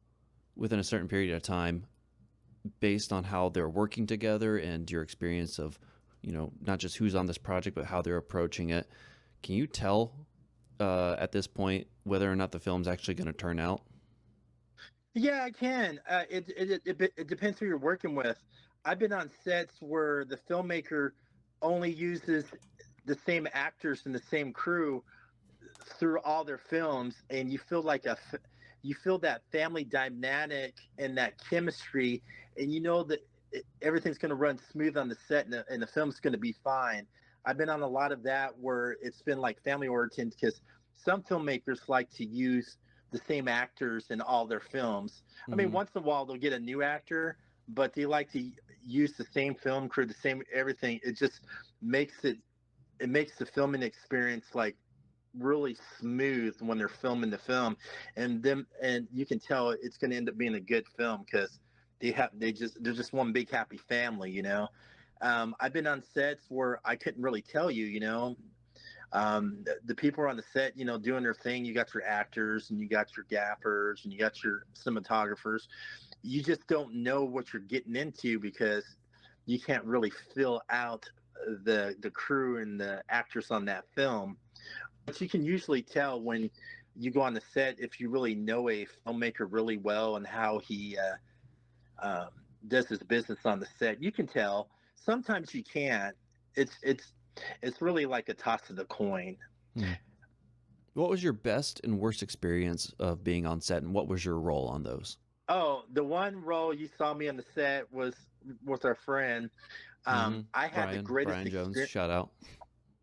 within a certain period of time, based on how they're working together and your experience of, you know, not just who's on this project, but how they're approaching it, can you tell at this point whether or not the film's actually going to turn out? Yeah, I can. It depends who you're working with. I've been on sets where the filmmaker only uses the same actors and the same crew through all their films, and you feel like you feel that family dynamic and that chemistry, and you know that everything's going to run smooth on the set, and the film's going to be fine. I've been on a lot of that where it's been like family oriented because some filmmakers like to use the same actors in all their films. I mean, Hmm. once in a while they'll get a new actor, but they like to use the same film crew, the same everything. It just makes it makes the filming experience like really smooth when they're filming the film, and you can tell it's going to end up being a good film because they're just one big happy family, you know. I've been on sets where I couldn't really tell you, you know. The people are on the set, you know, doing their thing. You got your actors and you got your gaffers and you got your cinematographers. You just don't know what you're getting into because you can't really fill out the crew and the actors on that film, but you can usually tell when you go on the set if you really know a filmmaker really well and how he does his business on the set. You can tell. Sometimes you can't. It's really like a toss of the coin. Hmm. What was your best and worst experience of being on set, and what was your role on those? Oh, the one role you saw me on the set was with our friend. Hmm. I had the greatest Brian Jones, experience. shout out.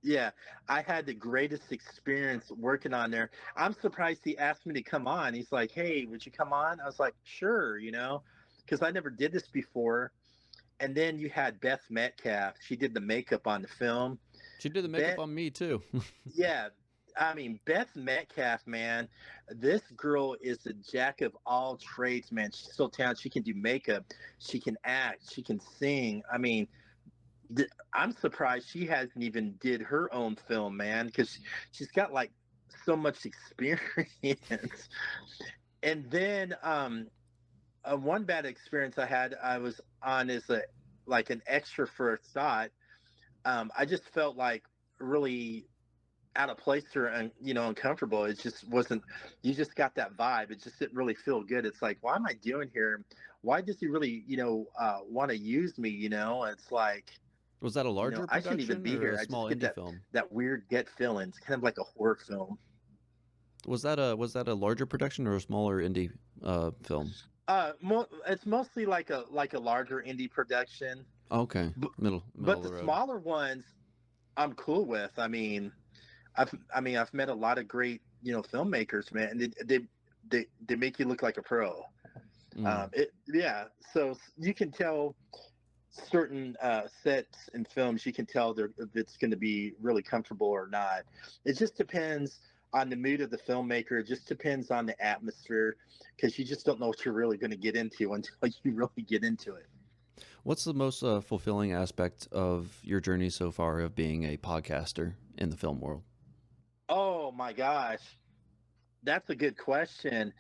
Yeah, I had the greatest experience working on there. I'm surprised he asked me to come on. He's like, "Hey, would you come on?" I was like, "Sure," you know, because I never did this before. And then you had Beth Metcalf. She did the makeup on the film. She did the makeup Beth, on me too. yeah, I mean Beth Metcalf, man. This girl is a jack of all trades, man. She's so talented. She can do makeup. She can act. She can sing. I mean, I'm surprised she hasn't even did her own film, man, because she's got like so much experience. And then one bad experience I had, I was on as a like an extra for a thought. I just felt like really out of place or uncomfortable. It just wasn't. You just got that vibe. It just didn't really feel good. It's like, why am I doing here? Why does he really want to use me? It's like, Was that a larger I shouldn't even production be or here. a I just small get indie that film? weird gut feeling. It's kind of like a horror film. Was that a larger production or a smaller indie film? It's mostly like a larger indie production, Okay, but, middle but of the the road. smaller ones I'm cool with. I've met a lot of great filmmakers, man, and they make you look like a pro. Mm. Yeah, so you can tell certain sets and films, you can tell if it's going to be really comfortable or not. It just depends on the mood of the filmmaker. It just depends on the atmosphere, because you just don't know what you're really going to get into until you really get into it. What's the most fulfilling aspect of your journey so far of being a podcaster in the film world? Oh my gosh, that's a good question.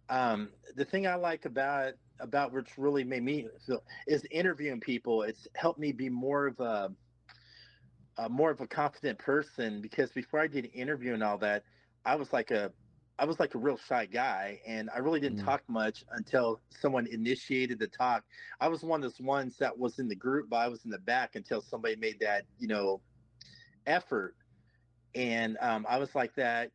The thing I like about which really made me feel is interviewing people. It's helped me be more of a confident person, because before I did interview and all that, I was like a I was like a real shy guy, and I really didn't Mm. talk much until someone initiated the talk. I was one of those ones that was in the group, but I was in the back until somebody made that effort. And I was like that,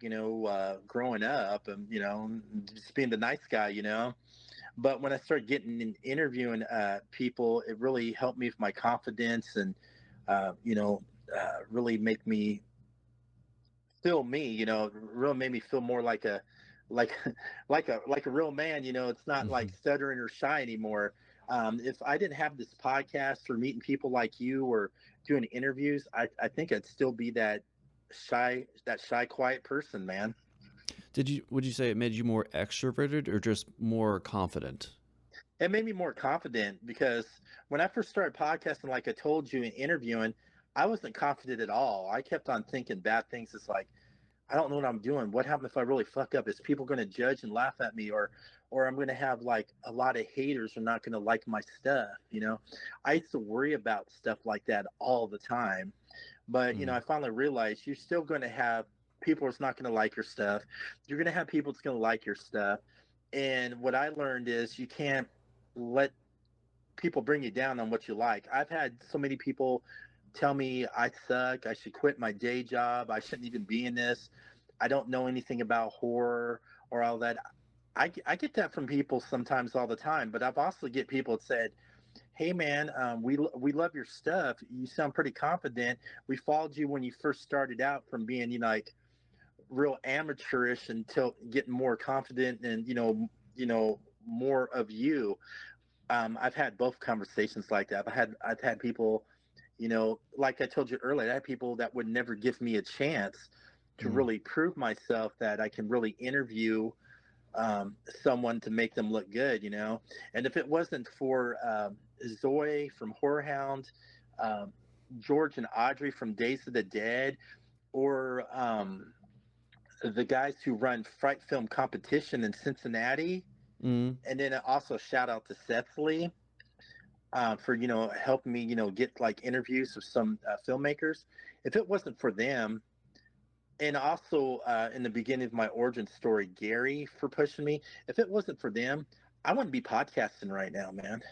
growing up, and just being the nice guy. But when I started getting in interviewing people, it really helped me with my confidence, and uh, you know, really make me feel me. Really made me feel more like like a real man. It's not like Mhm. stuttering or shy anymore. If I didn't have this podcast or meeting people like you or doing interviews, I think I'd still be that shy, quiet person, man. Would you say it made you more extroverted or just more confident? It made me more confident, because when I first started podcasting, like I told you, in interviewing, I wasn't confident at all. I kept on thinking bad things. It's like, I don't know what I'm doing. What happened if I really fuck up? Is people going to judge and laugh at me, or I'm going to have like a lot of haters who are not going to like my stuff? I used to worry about stuff like that all the time. But Mm. I finally realized you're still going to have people that's not going to like your stuff. You're going to have people that's going to like your stuff. And what I learned is you can't let people bring you down on what you like. I've had so many people tell me I suck, I should quit my day job, I shouldn't even be in this, I don't know anything about horror or all that. I get that from people sometimes, all the time, but I've also get people that said, "Hey man, we love your stuff. You sound pretty confident. We followed you when you first started out from being like real amateurish until getting more confident and more of you." I've had both conversations like that. I've had people, like I told you earlier, I had people that would never give me a chance to Mm. really prove myself that I can really interview someone to make them look good. And if it wasn't for Zoe from Horrorhound, um, George and Audrey from Days of the Dead, or the guys who run Fright Film Competition in Cincinnati, Mm. and then also shout out to Seth Lee for helping me get like interviews with some filmmakers. If it wasn't for them, and also in the beginning of my origin story, Gary for pushing me. If it wasn't for them, I wouldn't be podcasting right now, man.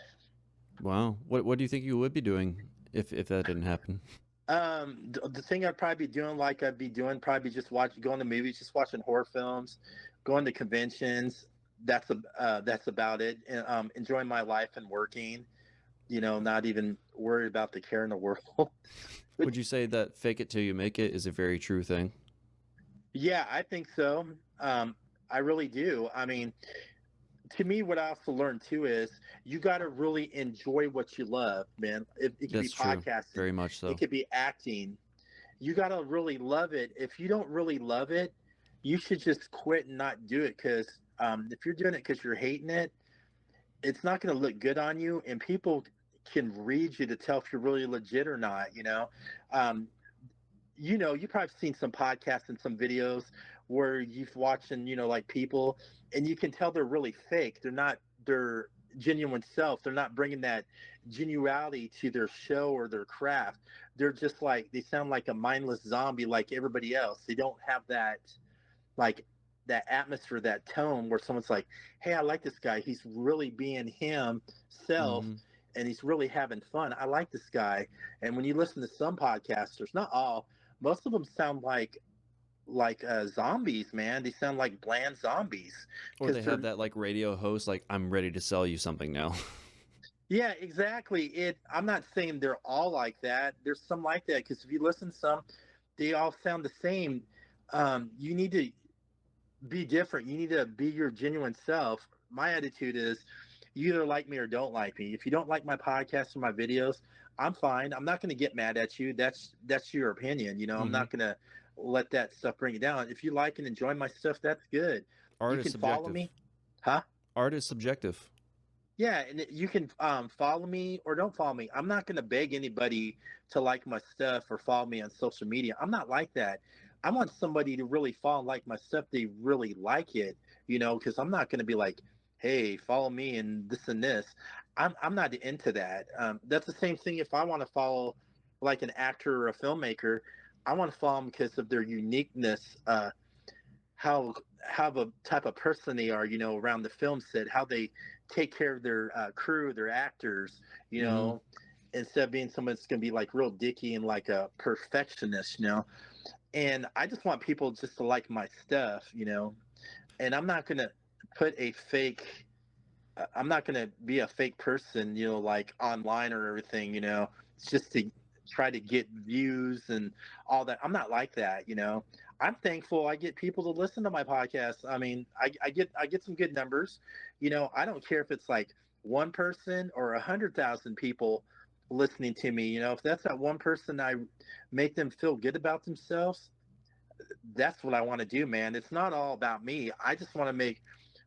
Wow. What do you think you would be doing if that didn't happen? The thing I'd probably be doing, like I'd be doing, probably just going to movies, just watching horror films, going to conventions. That's about it. And, enjoying my life and working. Not even worried about the care in the world. Would you say that fake it till you make it is a very true thing? Yeah, I think so. Um, I really do. I mean, to me, what I also learned too is you got to really enjoy what you love, man. It could be That's true. podcasting, Very much it so. could be acting. You got to really love it. If you don't really love it, you should just quit and not do it, because if you're doing it because you're hating it, it's not going to look good on you, and people can read you to tell if you're really legit or not. Um, you probably seen some podcasts and some videos where you've watched and like people, and you can tell they're really fake. They're not their genuine self. They're not bringing that genuality to their show or their craft. They're just like they sound like a mindless zombie, like everybody else. They don't have that like that atmosphere, that tone where someone's like, "Hey, I like this guy. He's really being himself." Hmm. And he's really having fun. I like this guy. And when you listen to some podcasters, not all, most of them sound like zombies, man. They sound like bland zombies Or because they have they're that like radio host, like, I'm ready to sell you something now. yeah, exactly. I'm not saying they're all like that. There's some like that because if you listen to some, they all sound the same. You need to be different. You need to be your genuine self. My attitude is you either like me or don't like me. If you don't like my podcast or my videos, I'm fine. I'm not going to get mad at you. That's your opinion. I'm Hmm. not going to let that stuff bring it down. If you like and enjoy my stuff, that's good. Art You is can follow subjective. me. Huh? Art is subjective. Yeah, and you can follow me or don't follow me. I'm not going to beg anybody to like my stuff or follow me on social media. I'm not like that. I want somebody to really follow and like my stuff. They really like it, because I'm not going to be like, hey, follow me and this and this. I'm not into that. That's the same thing if I want to follow like an actor or a filmmaker. I want to follow them because of their uniqueness, how the type of person they are, around the film set, how they take care of their crew, their actors, Hmm. instead of being someone that's going to be like real dicky and like a perfectionist. And I just want people just to like my stuff. And I'm not going to put a fake. I'm not going to be a fake person, like online or everything. It's just to try to get views and all that. I'm not like that. I'm thankful I get people to listen to my podcast. I mean, I get some good numbers. I don't care if it's like one person or 100,000 people listening to me. If that's that one person, I make them feel good about themselves. That's what I want to do, man. It's not all about me. I just want to make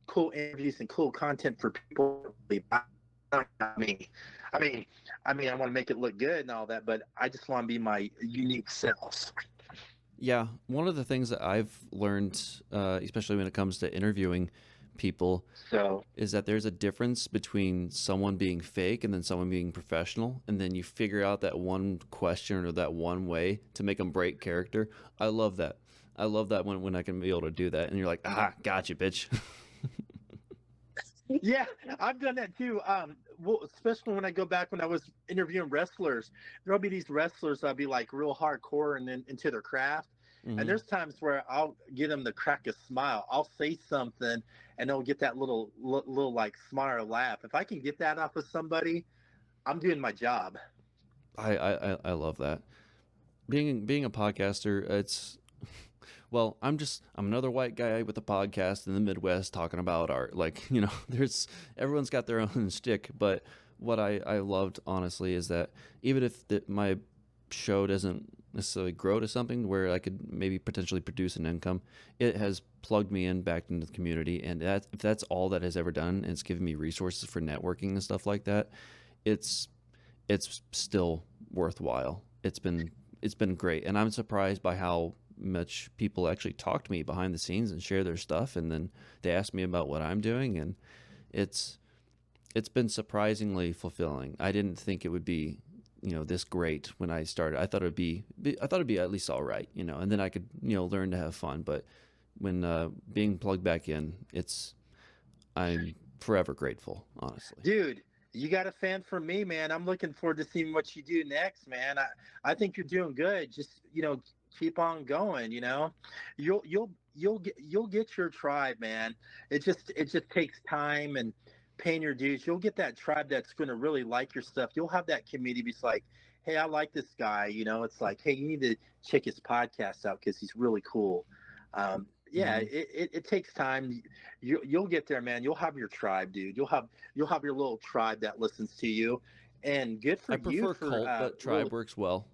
cool interviews and cool content for people. Not me. I mean, I want to make it look good and all that, but I just want to be my unique self. Yeah, one of the things that I've learned, especially when it comes to interviewing people, So, is that there's a difference between someone being fake and then someone being professional, and then you figure out that one question or that one way to make them break character. I love that. I love that when I can be able to do that, and you're like, ah, gotcha, bitch. yeah, I've done that too. Well, especially when I go back when I was interviewing wrestlers, there'll be these wrestlers that'll be like real hardcore and then into their craft. And Hmm. there's times where I'll get them to crack a smile. I'll say something and they'll get that little like smile or laugh. If I can get that off of somebody, I'm doing my job. I love that. Being a podcaster, it's well, I'm another white guy with a podcast in the Midwest talking about art. Like, there's everyone's got their own stick, but what I loved honestly is that even if my show doesn't necessarily grow to something where I could maybe potentially produce an income, it has plugged me in back into the community, and if that's all that has ever done, and it's given me resources for networking and stuff like that, it's it's still worthwhile. It's been great, and I'm surprised by how much people actually talk to me behind the scenes and share their stuff, and then they ask me about what I'm doing, and it's it's been surprisingly fulfilling. I didn't think it would be this great when I started. I thought it'd be at least all right, and then I could learn to have fun. But when being plugged back in, I'm forever grateful, honestly. Dude, you got a fan for me, man. I'm looking forward to seeing what you do next, man. I think you're doing good. Just, keep on going. You'll get your tribe, man. It just takes time and paying your dues. You'll get that tribe that's going to really like your stuff. You'll have that community be like, "Hey, I like this guy." It's like, "Hey, you need to check his podcast out because he's really cool." Yeah, Hmm. it takes time. You'll get there, man. You'll have your tribe, dude. You'll have your little tribe that listens to you, and good for I you prefer for cult, but tribe really. works well.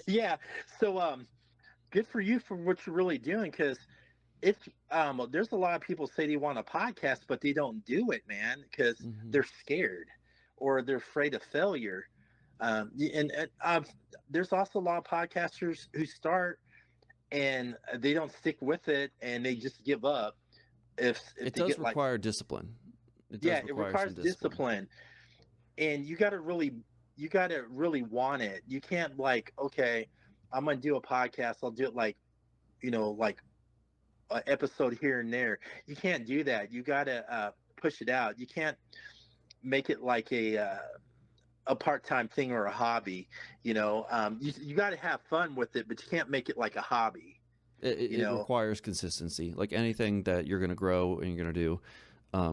Yeah. So good for you for what you're really doing because it's there's a lot of people say they want a podcast but they don't do it, man, because Hmm. they're scared. or they're afraid of failure. And there's also a lot of podcasters who start and they don't stick with it and they just give up if It they does get like, require discipline. It yeah, does it require requires some discipline. discipline, and you got to really want it. You can't like, okay, I'm gonna do a podcast. I'll do it like, like an episode here and there. You can't do that. You gotta push it out. You can't make it like a part-time thing or a hobby. You got to have fun with it, but you can't make it like a hobby. you It know requires consistency. Like anything that you're going to grow and you're going to do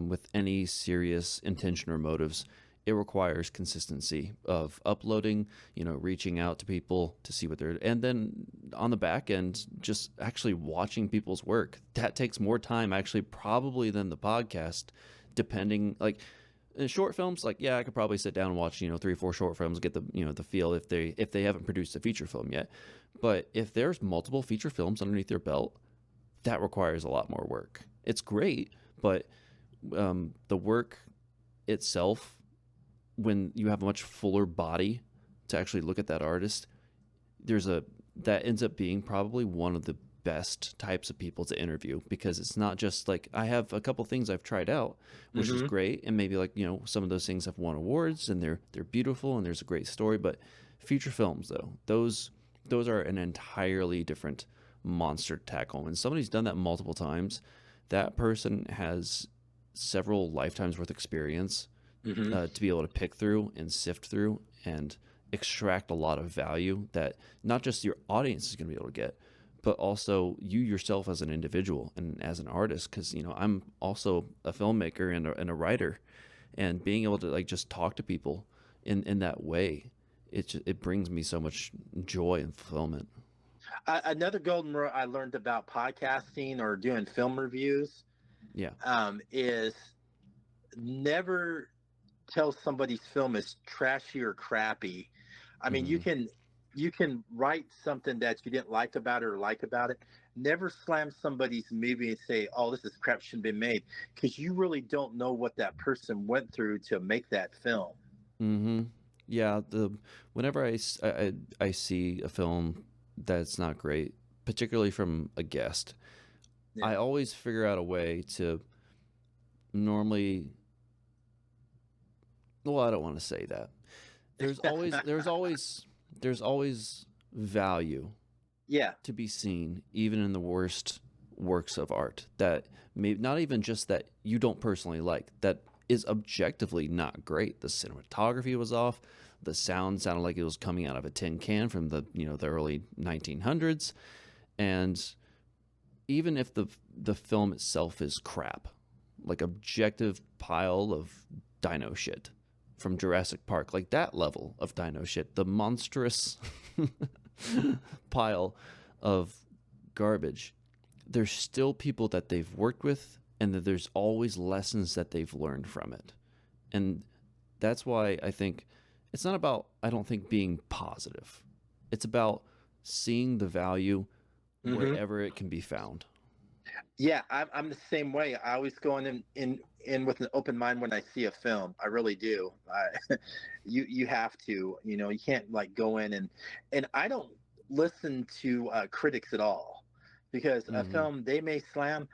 with any serious intention or motives, it requires consistency of uploading, reaching out to people to see what they're, and then on the back end, just actually watching people's work. That takes more time actually probably than the podcast, depending like in short films, like yeah, I could probably sit down and watch 3 or 4 short films, get the feel if they haven't produced a feature film yet. But if there's multiple feature films underneath their belt, that requires a lot more work. It's great, but the work itself, when you have a much fuller body to actually look at that artist, that ends up being probably one of the best types of people to interview, because it's not just like I have a couple things I've tried out, which is hmm great, and maybe like some of those things have won awards and they're beautiful and there's a great story, but feature films though, those are an entirely different monster to tackle. When somebody's done that multiple times, that person has several lifetimes worth experience hmm to be able to pick through and sift through and extract a lot of value that not just your audience is going to be able to get, but also you yourself as an individual and as an artist. Because I'm also a filmmaker and a writer, and being able to like just talk to people in that way, it brings me so much joy and fulfillment. Another golden rule I learned about podcasting or doing film reviews Yeah. is never tell somebody's film is trashy or crappy. I mean, Hmm. you can write something that you didn't like about it or like about it. Never slam somebody's movie and say, "Oh, this is crap, shouldn't be made," because you really don't know what that person went through to make that film. Hmm. Yeah. Whenever I see a film that's not great, particularly from a guest, I Yeah. always figure out a way to normally, well, I don't want to say that. There's always value Yeah. to be seen even in the worst works of art, that may not even just that you don't personally like, that is objectively not great. The cinematography was off, the sound sounded like it was coming out of a tin can from the early 1900s, and even if the film itself is crap, like objective pile of dino shit from Jurassic Park, like that level of dino shit, the monstrous pile of garbage, there's still people that they've worked with, and that there's always lessons that they've learned from it. And that's why I think it's not about, I don't think, being positive. It's about seeing the value hmm wherever it can be found. Yeah, I'm the same way. I always go in with an open mind when I see a film. I really do. You have to. You can't like go in and I don't listen to critics at all, because a Hmm. film they may slam,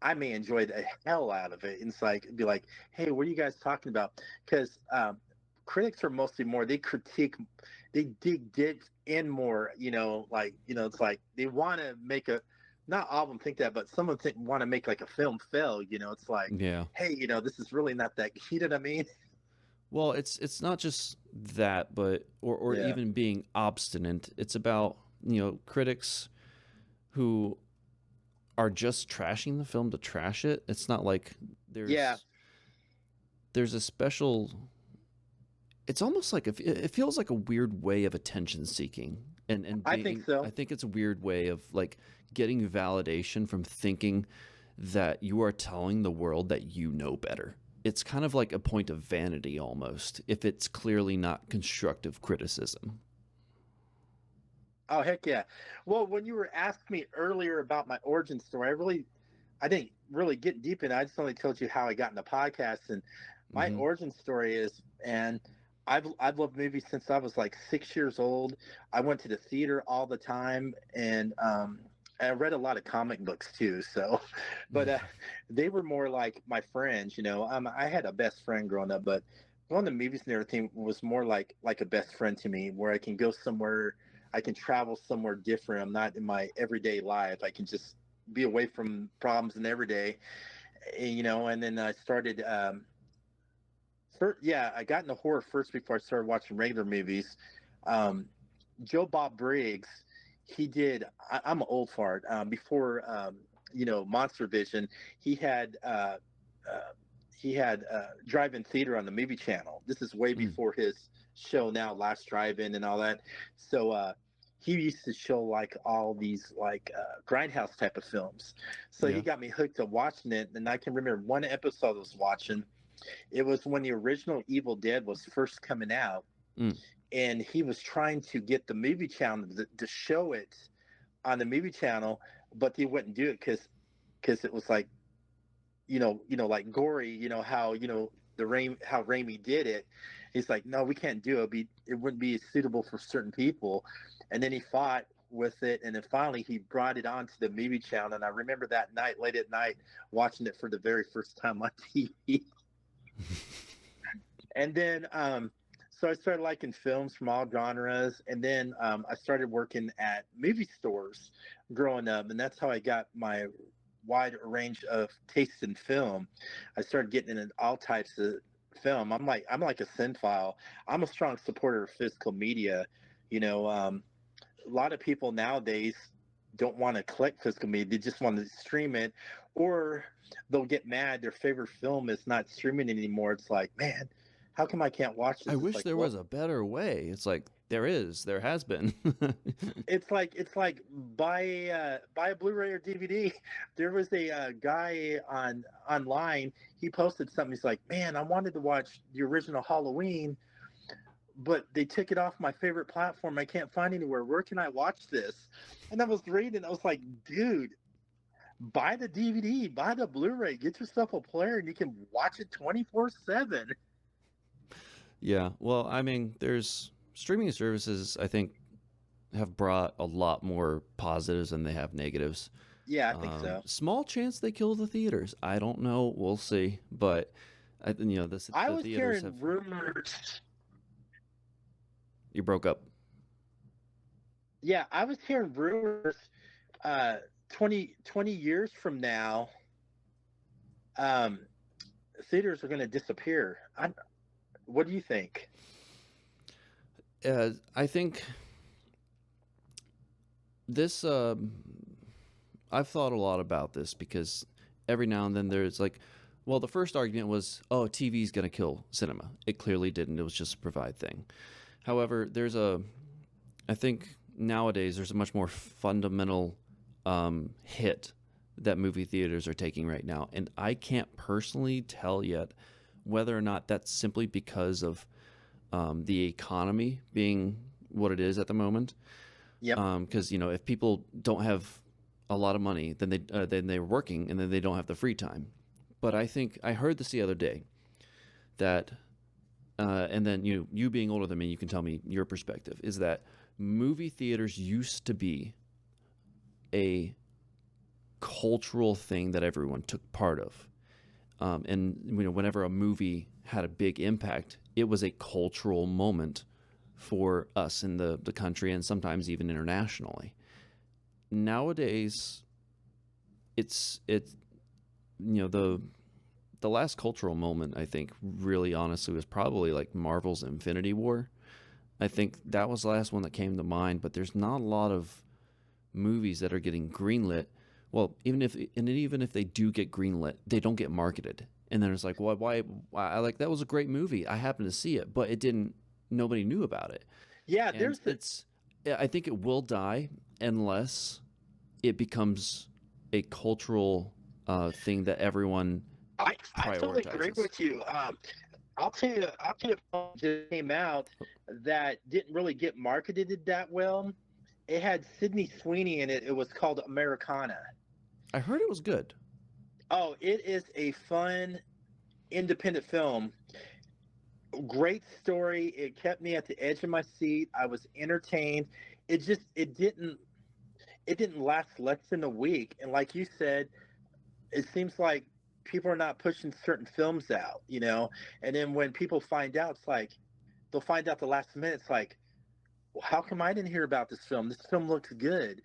I may enjoy the hell out of it. And it's like be like, hey, what are you guys talking about? Because critics are mostly more they critique, they dig in more. Like it's like they want to make a, not all of them think that, but some of them want to make like a film fail. It's like, Yeah. hey, this is really not that. You know what I mean? Well, it's not just that, but or Yeah. even being obstinate. It's about critics who are just trashing the film to trash it. It's not like Yeah, there's a special. It's almost like it feels like a weird way of attention seeking, and I think being. I so. think it's a weird way of like getting validation from thinking that you are telling the world that you know better. It's kind of like a point of vanity almost, if it's clearly not constructive criticism. Oh heck yeah. Well, when you were asking me earlier about my origin story, I didn't really get deep in it. I just only told you how I got into podcasts, and My Mm-hmm. origin story is, and I've loved movies since I was like 6 years old. I went to the theater all the time, and I read a lot of comic books too. So, but they were more like my friends. I had a best friend growing up, but going to movies and everything was more like a best friend to me, where I can go somewhere, I can travel somewhere different. I'm not in my everyday life. I can just be away from problems in everyday, and then I started. Yeah, I got into horror first before I started watching regular movies. Um, Joe Bob Briggs, he did. I'm an old fart. Before Monster Vision, he had uh, uh, drive-in theater on the movie channel. This is way Mm. before his show now, Last Drive-In and all that. So he used to show like all these like grindhouse type of films. So he Yeah. got me hooked to watching it, and I can remember one episode I was watching. It was when the original Evil Dead was first coming out, Mm. and he was trying to get the movie channel to show it on the movie channel, but they wouldn't do it because it was like like gory. How how Raimi did it. He's like, no, we can't do it. It wouldn't be suitable for certain people. And then he fought with it, and then finally he brought it onto the movie channel. And I remember that night, late at night, watching it for the very first time on TV. And then so I started liking films from all genres, and then I started working at movie stores growing up, and that's how I got my wide range of tastes in film. I started getting into all types of film. I'm like a cinephile. I'm a strong supporter of physical media. A lot of people nowadays don't want to collect physical media; they just want to stream it, or they'll get mad their favorite film is not streaming anymore. It's like, man, how come I can't watch I this? It's wish like, there well, was a better way. It's like there has been. it's like buy a Blu-ray or DVD. There was a guy online. He posted something. He's like, man, I wanted to watch the original Halloween, but they took it off my favorite platform. I can't find anywhere. Where can I watch this? And I was reading. I was like, dude, buy the DVD, buy the Blu-ray, get yourself a player, and you can watch it 24/7. Yeah. Well, I mean, there's streaming services, I think, have brought a lot more positives than they have negatives. Yeah, I think so. Small chance they kill the theaters. I don't know. We'll see. But I the was theaters have. hearing rumors. You broke up. Yeah, I was hearing rumors. Uh, 20 years from now, um, theaters are going to disappear. What do you think? I think this. I've thought a lot about this because every now and then there's like, well, the first argument was, oh, TV is going to kill cinema. It clearly didn't. It was just a provide thing. However, I think nowadays there's a much more fundamental hit that movie theaters are taking right now. And I can't personally tell yet whether or not that's simply because of the economy being what it is at the moment. Yep. Because if people don't have a lot of money, then they're working and then they don't have the free time. But I think I heard this the other day that, and then you being older than me, you can tell me your perspective. Is that movie theaters used to be a cultural thing that everyone took part of, and whenever a movie had a big impact, it was a cultural moment for us in the country and sometimes even internationally. Nowadays, it's the last cultural moment, I think, really honestly, was probably like Marvel's Infinity War. I think that was the last one that came to mind, but there's not a lot of movies that are getting greenlit. Well, even if they do get greenlit, they don't get marketed. And then it's like, well, why I like that was a great movie. I happened to see it, but it didn't nobody knew about it. Yeah, And there's the. I think it will die unless it becomes a cultural thing that everyone I totally agree prioritizes. with you. I'll tell you, a film just came out that didn't really get marketed that well. It had Sydney Sweeney in it. It was called Americana. I heard it was good. Oh, it is a fun. independent film. Great story. It kept me at the edge of my seat. I was entertained. It didn't last less than a week. And like you said, it seems like people are not pushing certain films out, And then when people find out, it's like they'll find out the last minute. It's like, well, how come I didn't hear about this film? This film looks good,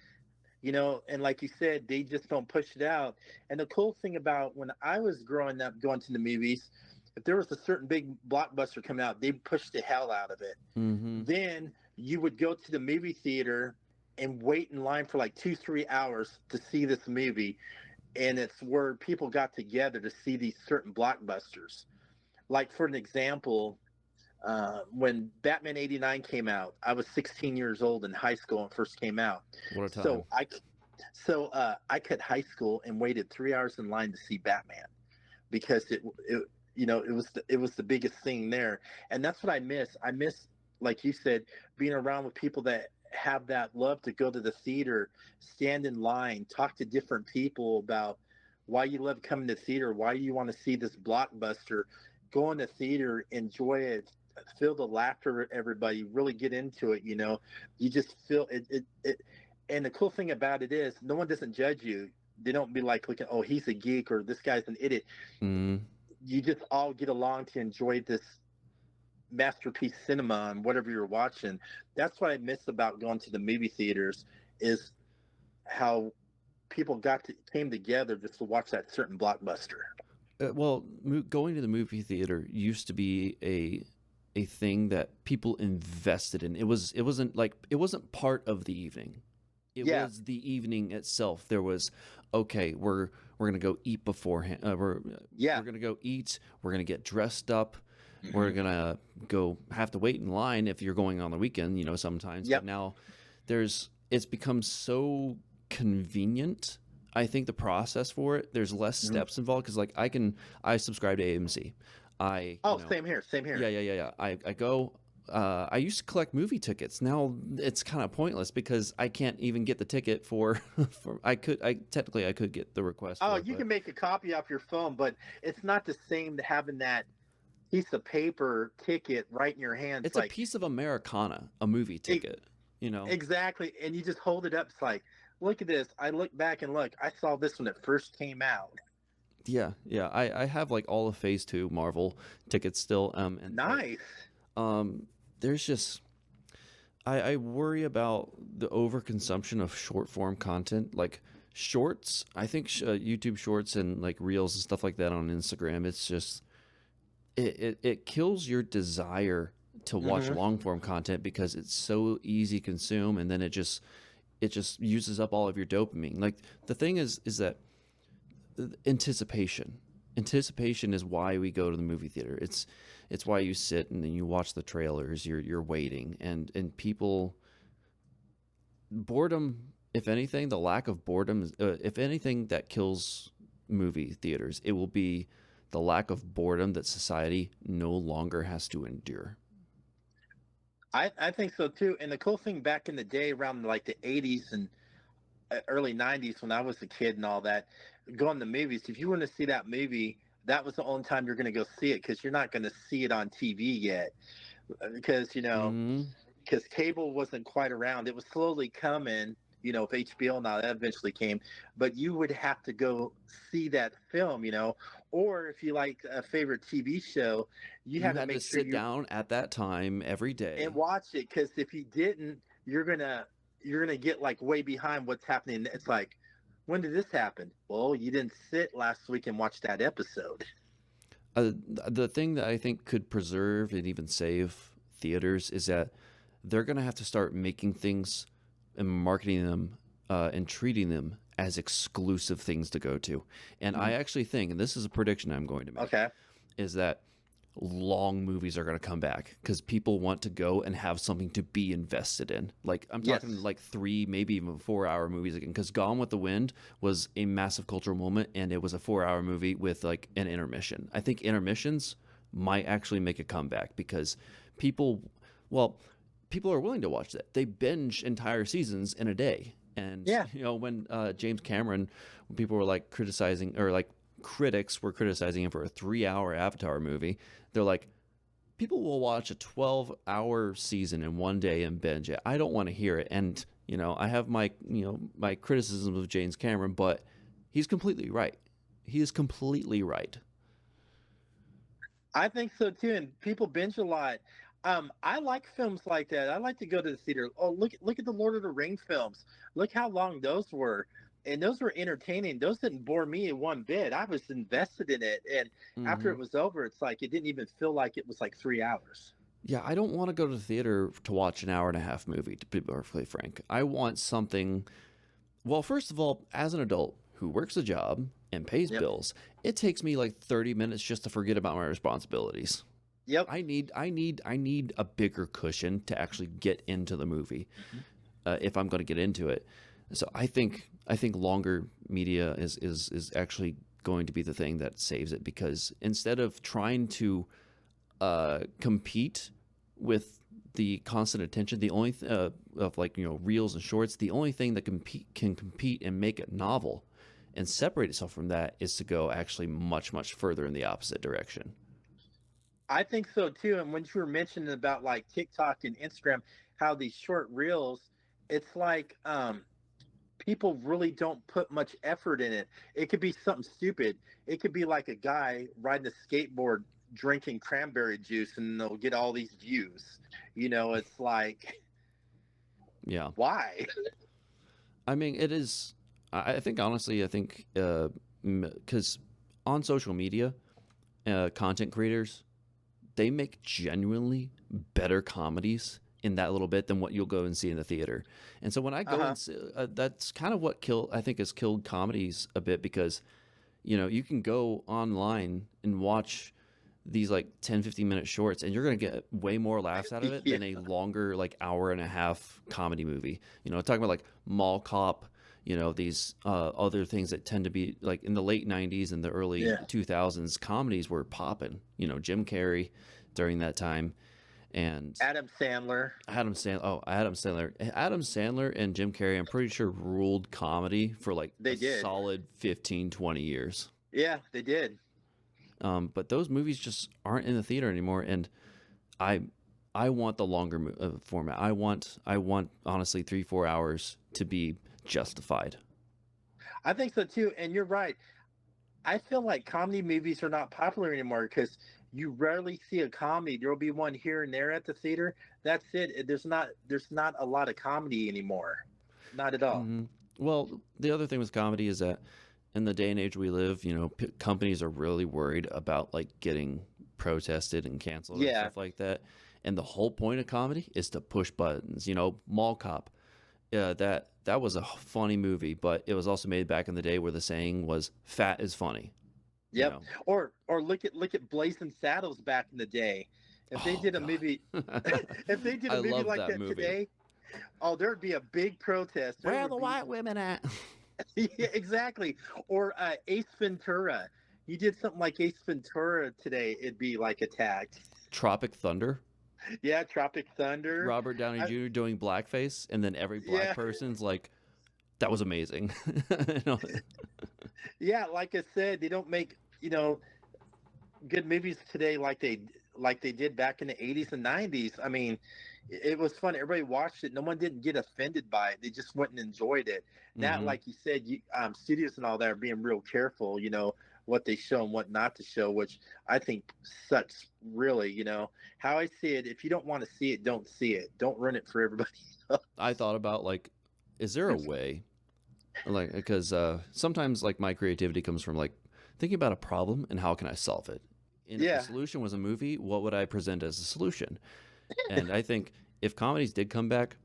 And like you said, they just don't push it out. And the cool thing about when I was growing up, going to the movies, if there was a certain big blockbuster coming out, they pushed the hell out of it. Mm-hmm. Then you would go to the movie theater and wait in line for like 2-3 hours to see this movie, and it's where people got together to see these certain blockbusters. Like for an example, when Batman '89 came out, I was 16 years old in high school when it first came out. What a time. So I cut high school and waited 3 hours in line to see Batman because it was the biggest thing there, and that's what I miss. I miss, like you said, being around with people that have that love to go to the theater, stand in line, talk to different people about why you love coming to theater, why you want to see this blockbuster, go in the theater, enjoy it, feel the laughter of everybody, really get into it. You just feel it. And the cool thing about it is no one doesn't judge you. They don't be like looking, oh, he's a geek or this guy's an idiot. Mm-hmm. You just all get along to enjoy this masterpiece cinema and whatever you're watching. That's what I miss about going to the movie theaters, is how people came together just to watch that certain blockbuster. Well, going to the movie theater used to be a thing that people invested in. It wasn't part of the evening. It Yeah. was the evening itself. There was, okay, we're gonna go eat beforehand. We're gonna go eat. We're gonna get dressed up. Mm-hmm. We're gonna go have to wait in line if you're going on the weekend. Sometimes. Yep. But now, it's become so convenient. I think the process for it, there's less steps involved because I subscribe to AMC. Same here. Yeah. I go. I used to collect movie tickets. Now it's kind of pointless because I can't even get the ticket for. I could get the request. You can make a copy off your phone, but it's not the same to having that piece of paper ticket right in your hand. It's a piece of Americana, a movie ticket. Exactly, and you just hold it up. It's like, look at this. I look back and look. I saw this when it first came out. Yeah. I have like all of Phase 2 Marvel tickets still. Nice. There's just I worry about the overconsumption of short form content, like shorts. I think YouTube shorts and like reels and stuff like that on Instagram. It's just it kills your desire to watch long form content because it's so easy to consume, and then it just uses up all of your dopamine. Like the thing is that anticipation is why we go to the movie theater. It's why you sit and then you watch the trailers. You're waiting, and people, boredom. If anything, the lack of boredom is, if anything that kills movie theaters, it will be the lack of boredom that society no longer has to endure. I think so too. And the cool thing back in the day, around like the '80s and early '90s, when I was a kid and all that, going to movies, if you want to see that movie, that was the only time you're going to go see it, because you're not going to see it on TV yet, because because cable wasn't quite around. It was slowly coming, with HBO now, that eventually came, but you would have to go see that film, or if you like a favorite TV show, you had to make sure sit down at that time every day and watch it, because if you didn't, you're gonna get like way behind what's happening. It's like, when did this happen? Well, you didn't sit last week and watch that episode. The thing that I think could preserve and even save theaters is that they're going to have to start making things and marketing them and treating them as exclusive things to go to. And I actually think, and this is a prediction I'm going to make, is that long movies are going to come back because people want to go and have something to be invested in. Like I'm talking like 3, maybe even 4-hour movies again, because Gone with the Wind was a massive cultural moment, and it was a 4-hour movie with like an intermission. I think intermissions might actually make a comeback because people are willing to watch that. They binge entire seasons in a day. And when James Cameron, when people were like criticizing or like critics were criticizing him for a 3-hour Avatar movie. They're like, people will watch a 12-hour season in one day and binge it. I don't want to hear it. And, I have my criticisms of James Cameron, but he's completely right. He is completely right. I think so too, and people binge a lot. I like films like that. I like to go to the theater. Oh, look at the Lord of the Rings films. Look how long those were, and those were entertaining. Those didn't bore me in one bit. I was invested in it, and after Mm-hmm. it was over, it's like it didn't even feel like it was like 3 hours. Yeah, I don't want to go to the theater to watch an hour and a half movie, to be perfectly frank. I want something. Well, first of all, as an adult who works a job and pays Yep. bills, it takes me like 30 minutes just to forget about my responsibilities. Yep. I need a bigger cushion to actually get into the movie, if I'm going to get into it. So I think longer media is actually going to be the thing that saves it, because instead of trying to compete with the constant attention, the only of like reels and shorts, the only thing that can compete and make it novel and separate itself from that is to go actually much further in the opposite direction. I think so too. And when you were mentioning about like TikTok and Instagram, how these short reels, it's like people really don't put much effort in it. It could be something stupid. It could be like a guy riding a skateboard drinking cranberry juice and they'll get all these views. It's like, Yeah, why? I mean it is. I think honestly, I think because on social media, content creators, they make genuinely better comedies in that little bit than what you'll go and see in the theater. And so when I go Uh-huh. and see, that's kind of what I think has killed comedies a bit, because you can go online and watch these like 10-15 minute shorts and you're going to get way more laughs out of it Yeah. than a longer like hour and a half comedy movie. Talking about like Mall Cop, these other things that tend to be like in the late 90s and the early Yeah. 2000s, comedies were popping. Jim Carrey during that time, and Adam Sandler. Adam Sandler and Jim Carrey, I'm pretty sure, ruled comedy for like They a did. solid 15-20 years. Yeah, they did. But those movies just aren't in the theater anymore, and I I want the longer format. I want honestly 3-4 hours to be justified. I think so too. And you're right. I feel like comedy movies are not popular anymore because you rarely see a comedy. There'll be one here and there at the theater. That's it. There's not a lot of comedy anymore. Not at all. Hmm. Well, the other thing with comedy is that in the day and age we live, companies are really worried about like getting protested and canceled and Yeah. stuff like that. And the whole point of comedy is to push buttons. Mall Cop. That was a funny movie, but it was also made back in the day where the saying was "fat is funny." You Yep. know. Or look at Blazing Saddles back in the day. If they Oh did a God. movie, if they did I a movie love like that that movie. today, oh, there'd be a big protest. There Where are would the be. white women at? Yeah, exactly. Or Ace Ventura. You did something like Ace Ventura today, it'd be like attacked. Tropic Thunder. Yeah, Tropic Thunder. Robert Downey I, Jr. doing blackface, and then every black yeah, person's like, "That was amazing." yeah. Like I said, they don't make good movies today like they did back in the 80s and 90s. I mean, it was fun. Everybody watched it. No one didn't get offended by it. They just went and enjoyed it. Now, Hmm. like you said, studios and all that are being real careful. What they show and what not to show, which I think sucks. Really, how I see it. If you don't want to see it, don't see it. Don't run it for everybody else. I thought about like, is there a way, like, because sometimes like my creativity comes from like thinking about a problem and how can I solve it. And if the Yeah. solution was a movie, what would I present as a solution? And I think if comedies did come back,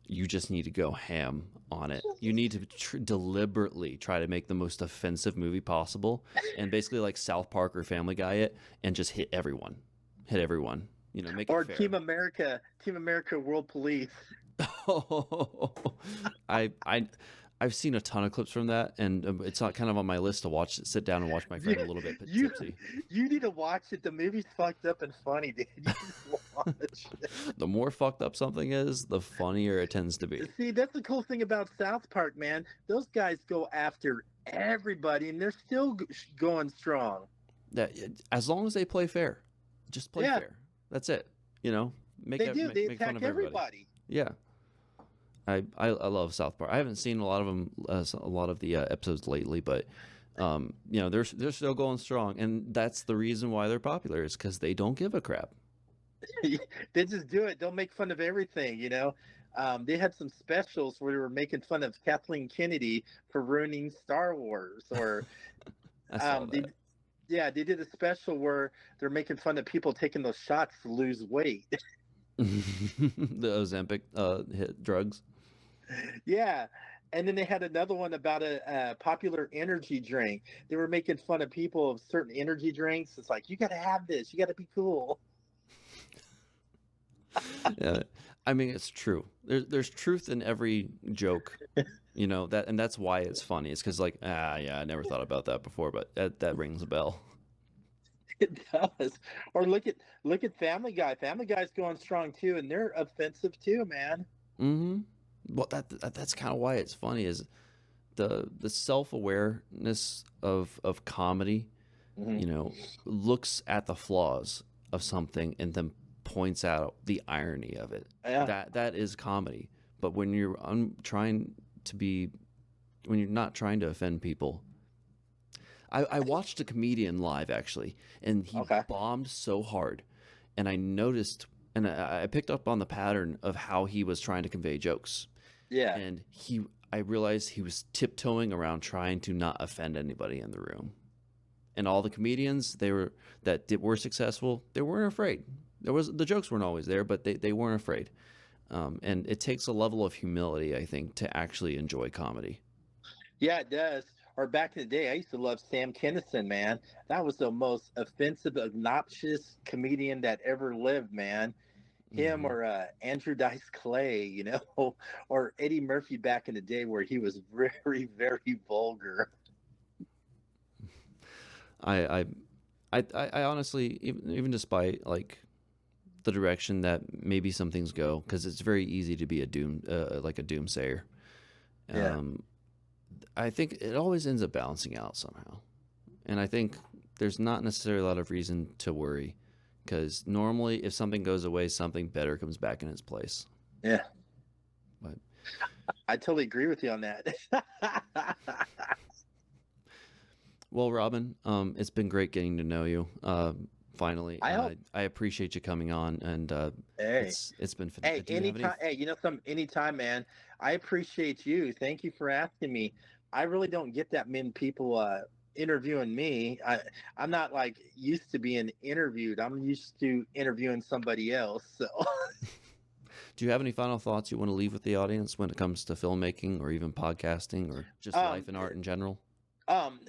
you just need to go ham on it. You need to deliberately try to make the most offensive movie possible, and basically like South Park or Family Guy it, and just hit everyone. Hit everyone. Make it Or fair. Team America World Police. I I I've seen a ton of clips from that, and it's not kind of on my list to watch. Sit down and watch my friend a little bit You tipsy. you need to watch it. The movie's fucked up and funny, dude. You need to watch it. The more fucked up something is, the funnier it tends to be. See, that's the cool thing about South Park, man. Those guys go after everybody, and they're still going strong. That as long as they play fair, just play Yeah, fair. That's it. You know, they do. They make fun attack of everybody. everybody. Yeah, I love South Park. I haven't seen a lot of them, a lot of the episodes lately, but you know, they're still going strong, and that's the reason why they're popular is because they don't give a crap. They just do it. Don't make fun of everything. They had some specials where they were making fun of Kathleen Kennedy for ruining Star Wars, or I saw they, that. yeah, they did a special where they're making fun of people taking those shots to lose weight. The Ozempic drugs. Yeah. And then they had another one about a popular energy drink. They were making fun of people of certain energy drinks. It's like, you got to have this. You got to be cool. Yeah, I mean it's true. There's truth in every joke, you know that, and that's why it's funny. It's because like yeah, I never thought about that before, but that rings a bell. It does. Or look at Family Guy. Family Guy's going strong too, and they're offensive too, man. Mm-hmm. Well, that's kind of why it's funny is the self awareness of comedy. Hmm. You know, looks at the flaws of something and then points out the irony of it. Yeah. That is comedy. But when you're trying to be, when you're not trying to offend people, I watched a comedian live actually, and he Okay. bombed so hard, and I noticed, and I picked up on the pattern of how he was trying to convey jokes, Yeah. and I realized he was tiptoeing around trying to not offend anybody in the room, and all the comedians were successful, they weren't afraid. The jokes weren't always there, but they weren't afraid, and it takes a level of humility, I think, to actually enjoy comedy. Yeah, it does. Or back in the day, I used to love Sam Kinison, man. That was the most offensive, obnoxious comedian that ever lived, man. Him Hmm. or Andrew Dice Clay, or Eddie Murphy back in the day where he was very, very vulgar. I, I I honestly, even despite like the direction that maybe some things go, because it's very easy to be like a doomsayer. Yeah. Um, I think it always ends up balancing out somehow, and I think there's not necessarily a lot of reason to worry, because normally if something goes away, something better comes back in its place. Yeah. But I totally agree with you on that. well, Robyn, it's been great getting to know you. Finally, I hope. I appreciate you coming on, and Hey, it's been. hey, Do you have any? anytime. Hey, anytime, man. I appreciate you. Thank you for asking me. I really don't get that many people interviewing me. I'm not like used to being interviewed. I'm used to interviewing somebody else. So, Do you have any final thoughts you want to leave with the audience when it comes to filmmaking or even podcasting or just um, life and art in general?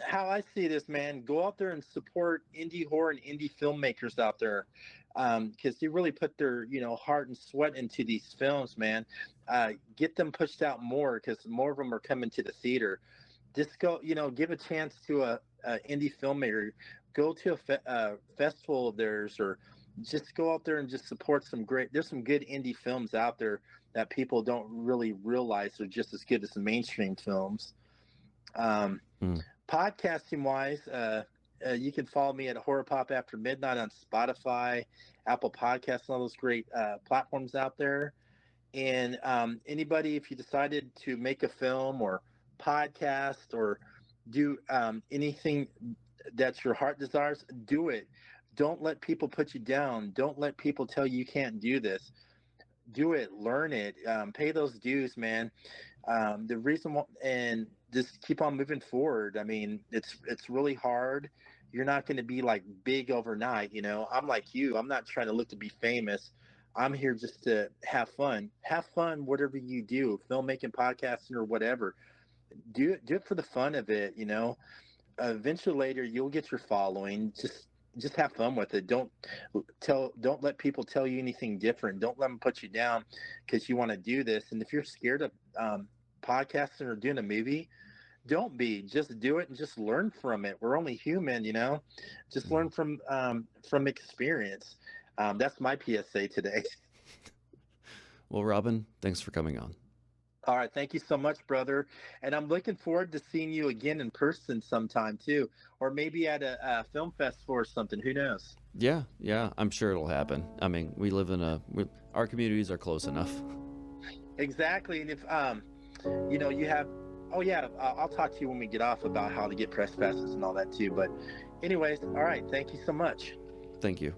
how I see this, man, go out there and support indie horror and indie filmmakers out there, because they really put their heart and sweat into these films, man. Get them pushed out more because more of them are coming to the theater. Just go, give a chance to a indie filmmaker. Go to a festival of theirs, or just go out there and just support some great. There's some good indie films out there that people don't really realize are just as good as the mainstream films. Um, Mm. Podcasting wise, you can follow me at Horror Pop After Midnight on Spotify, Apple Podcasts, and all those great platforms out there. And anybody, if you decided to make a film or podcast or do anything that your heart desires, do it. Don't let people put you down. Don't let people tell you can't do this. Do it. Learn it. Pay those dues, man. The reason why, and just keep on moving forward. I mean, it's really hard. You're not going to be like big overnight. I'm like you. I'm not trying to look to be famous. I'm here just to have fun. Have fun, whatever you do, filmmaking, podcasting, or whatever. Do it for the fun of it. Eventually later you'll get your following. Just have fun with it. Don't let people tell you anything different. Don't let them put you down because you want to do this. And if you're scared of podcasting or doing a movie, don't be. Just do it and just learn from it. We're only human. Just learn Mhm. from experience. That's my PSA today. Well, Robyn, thanks for coming on. All right, thank you so much, brother. And I'm looking forward to seeing you again in person sometime too, or maybe at a film festival or something. Who knows? Yeah, yeah, I'm sure it'll happen. I mean, we live in our communities are close enough. Exactly. And if you have, oh yeah, I'll talk to you when we get off about how to get press passes and all that too. But, anyways, all right, thank you so much. Thank you.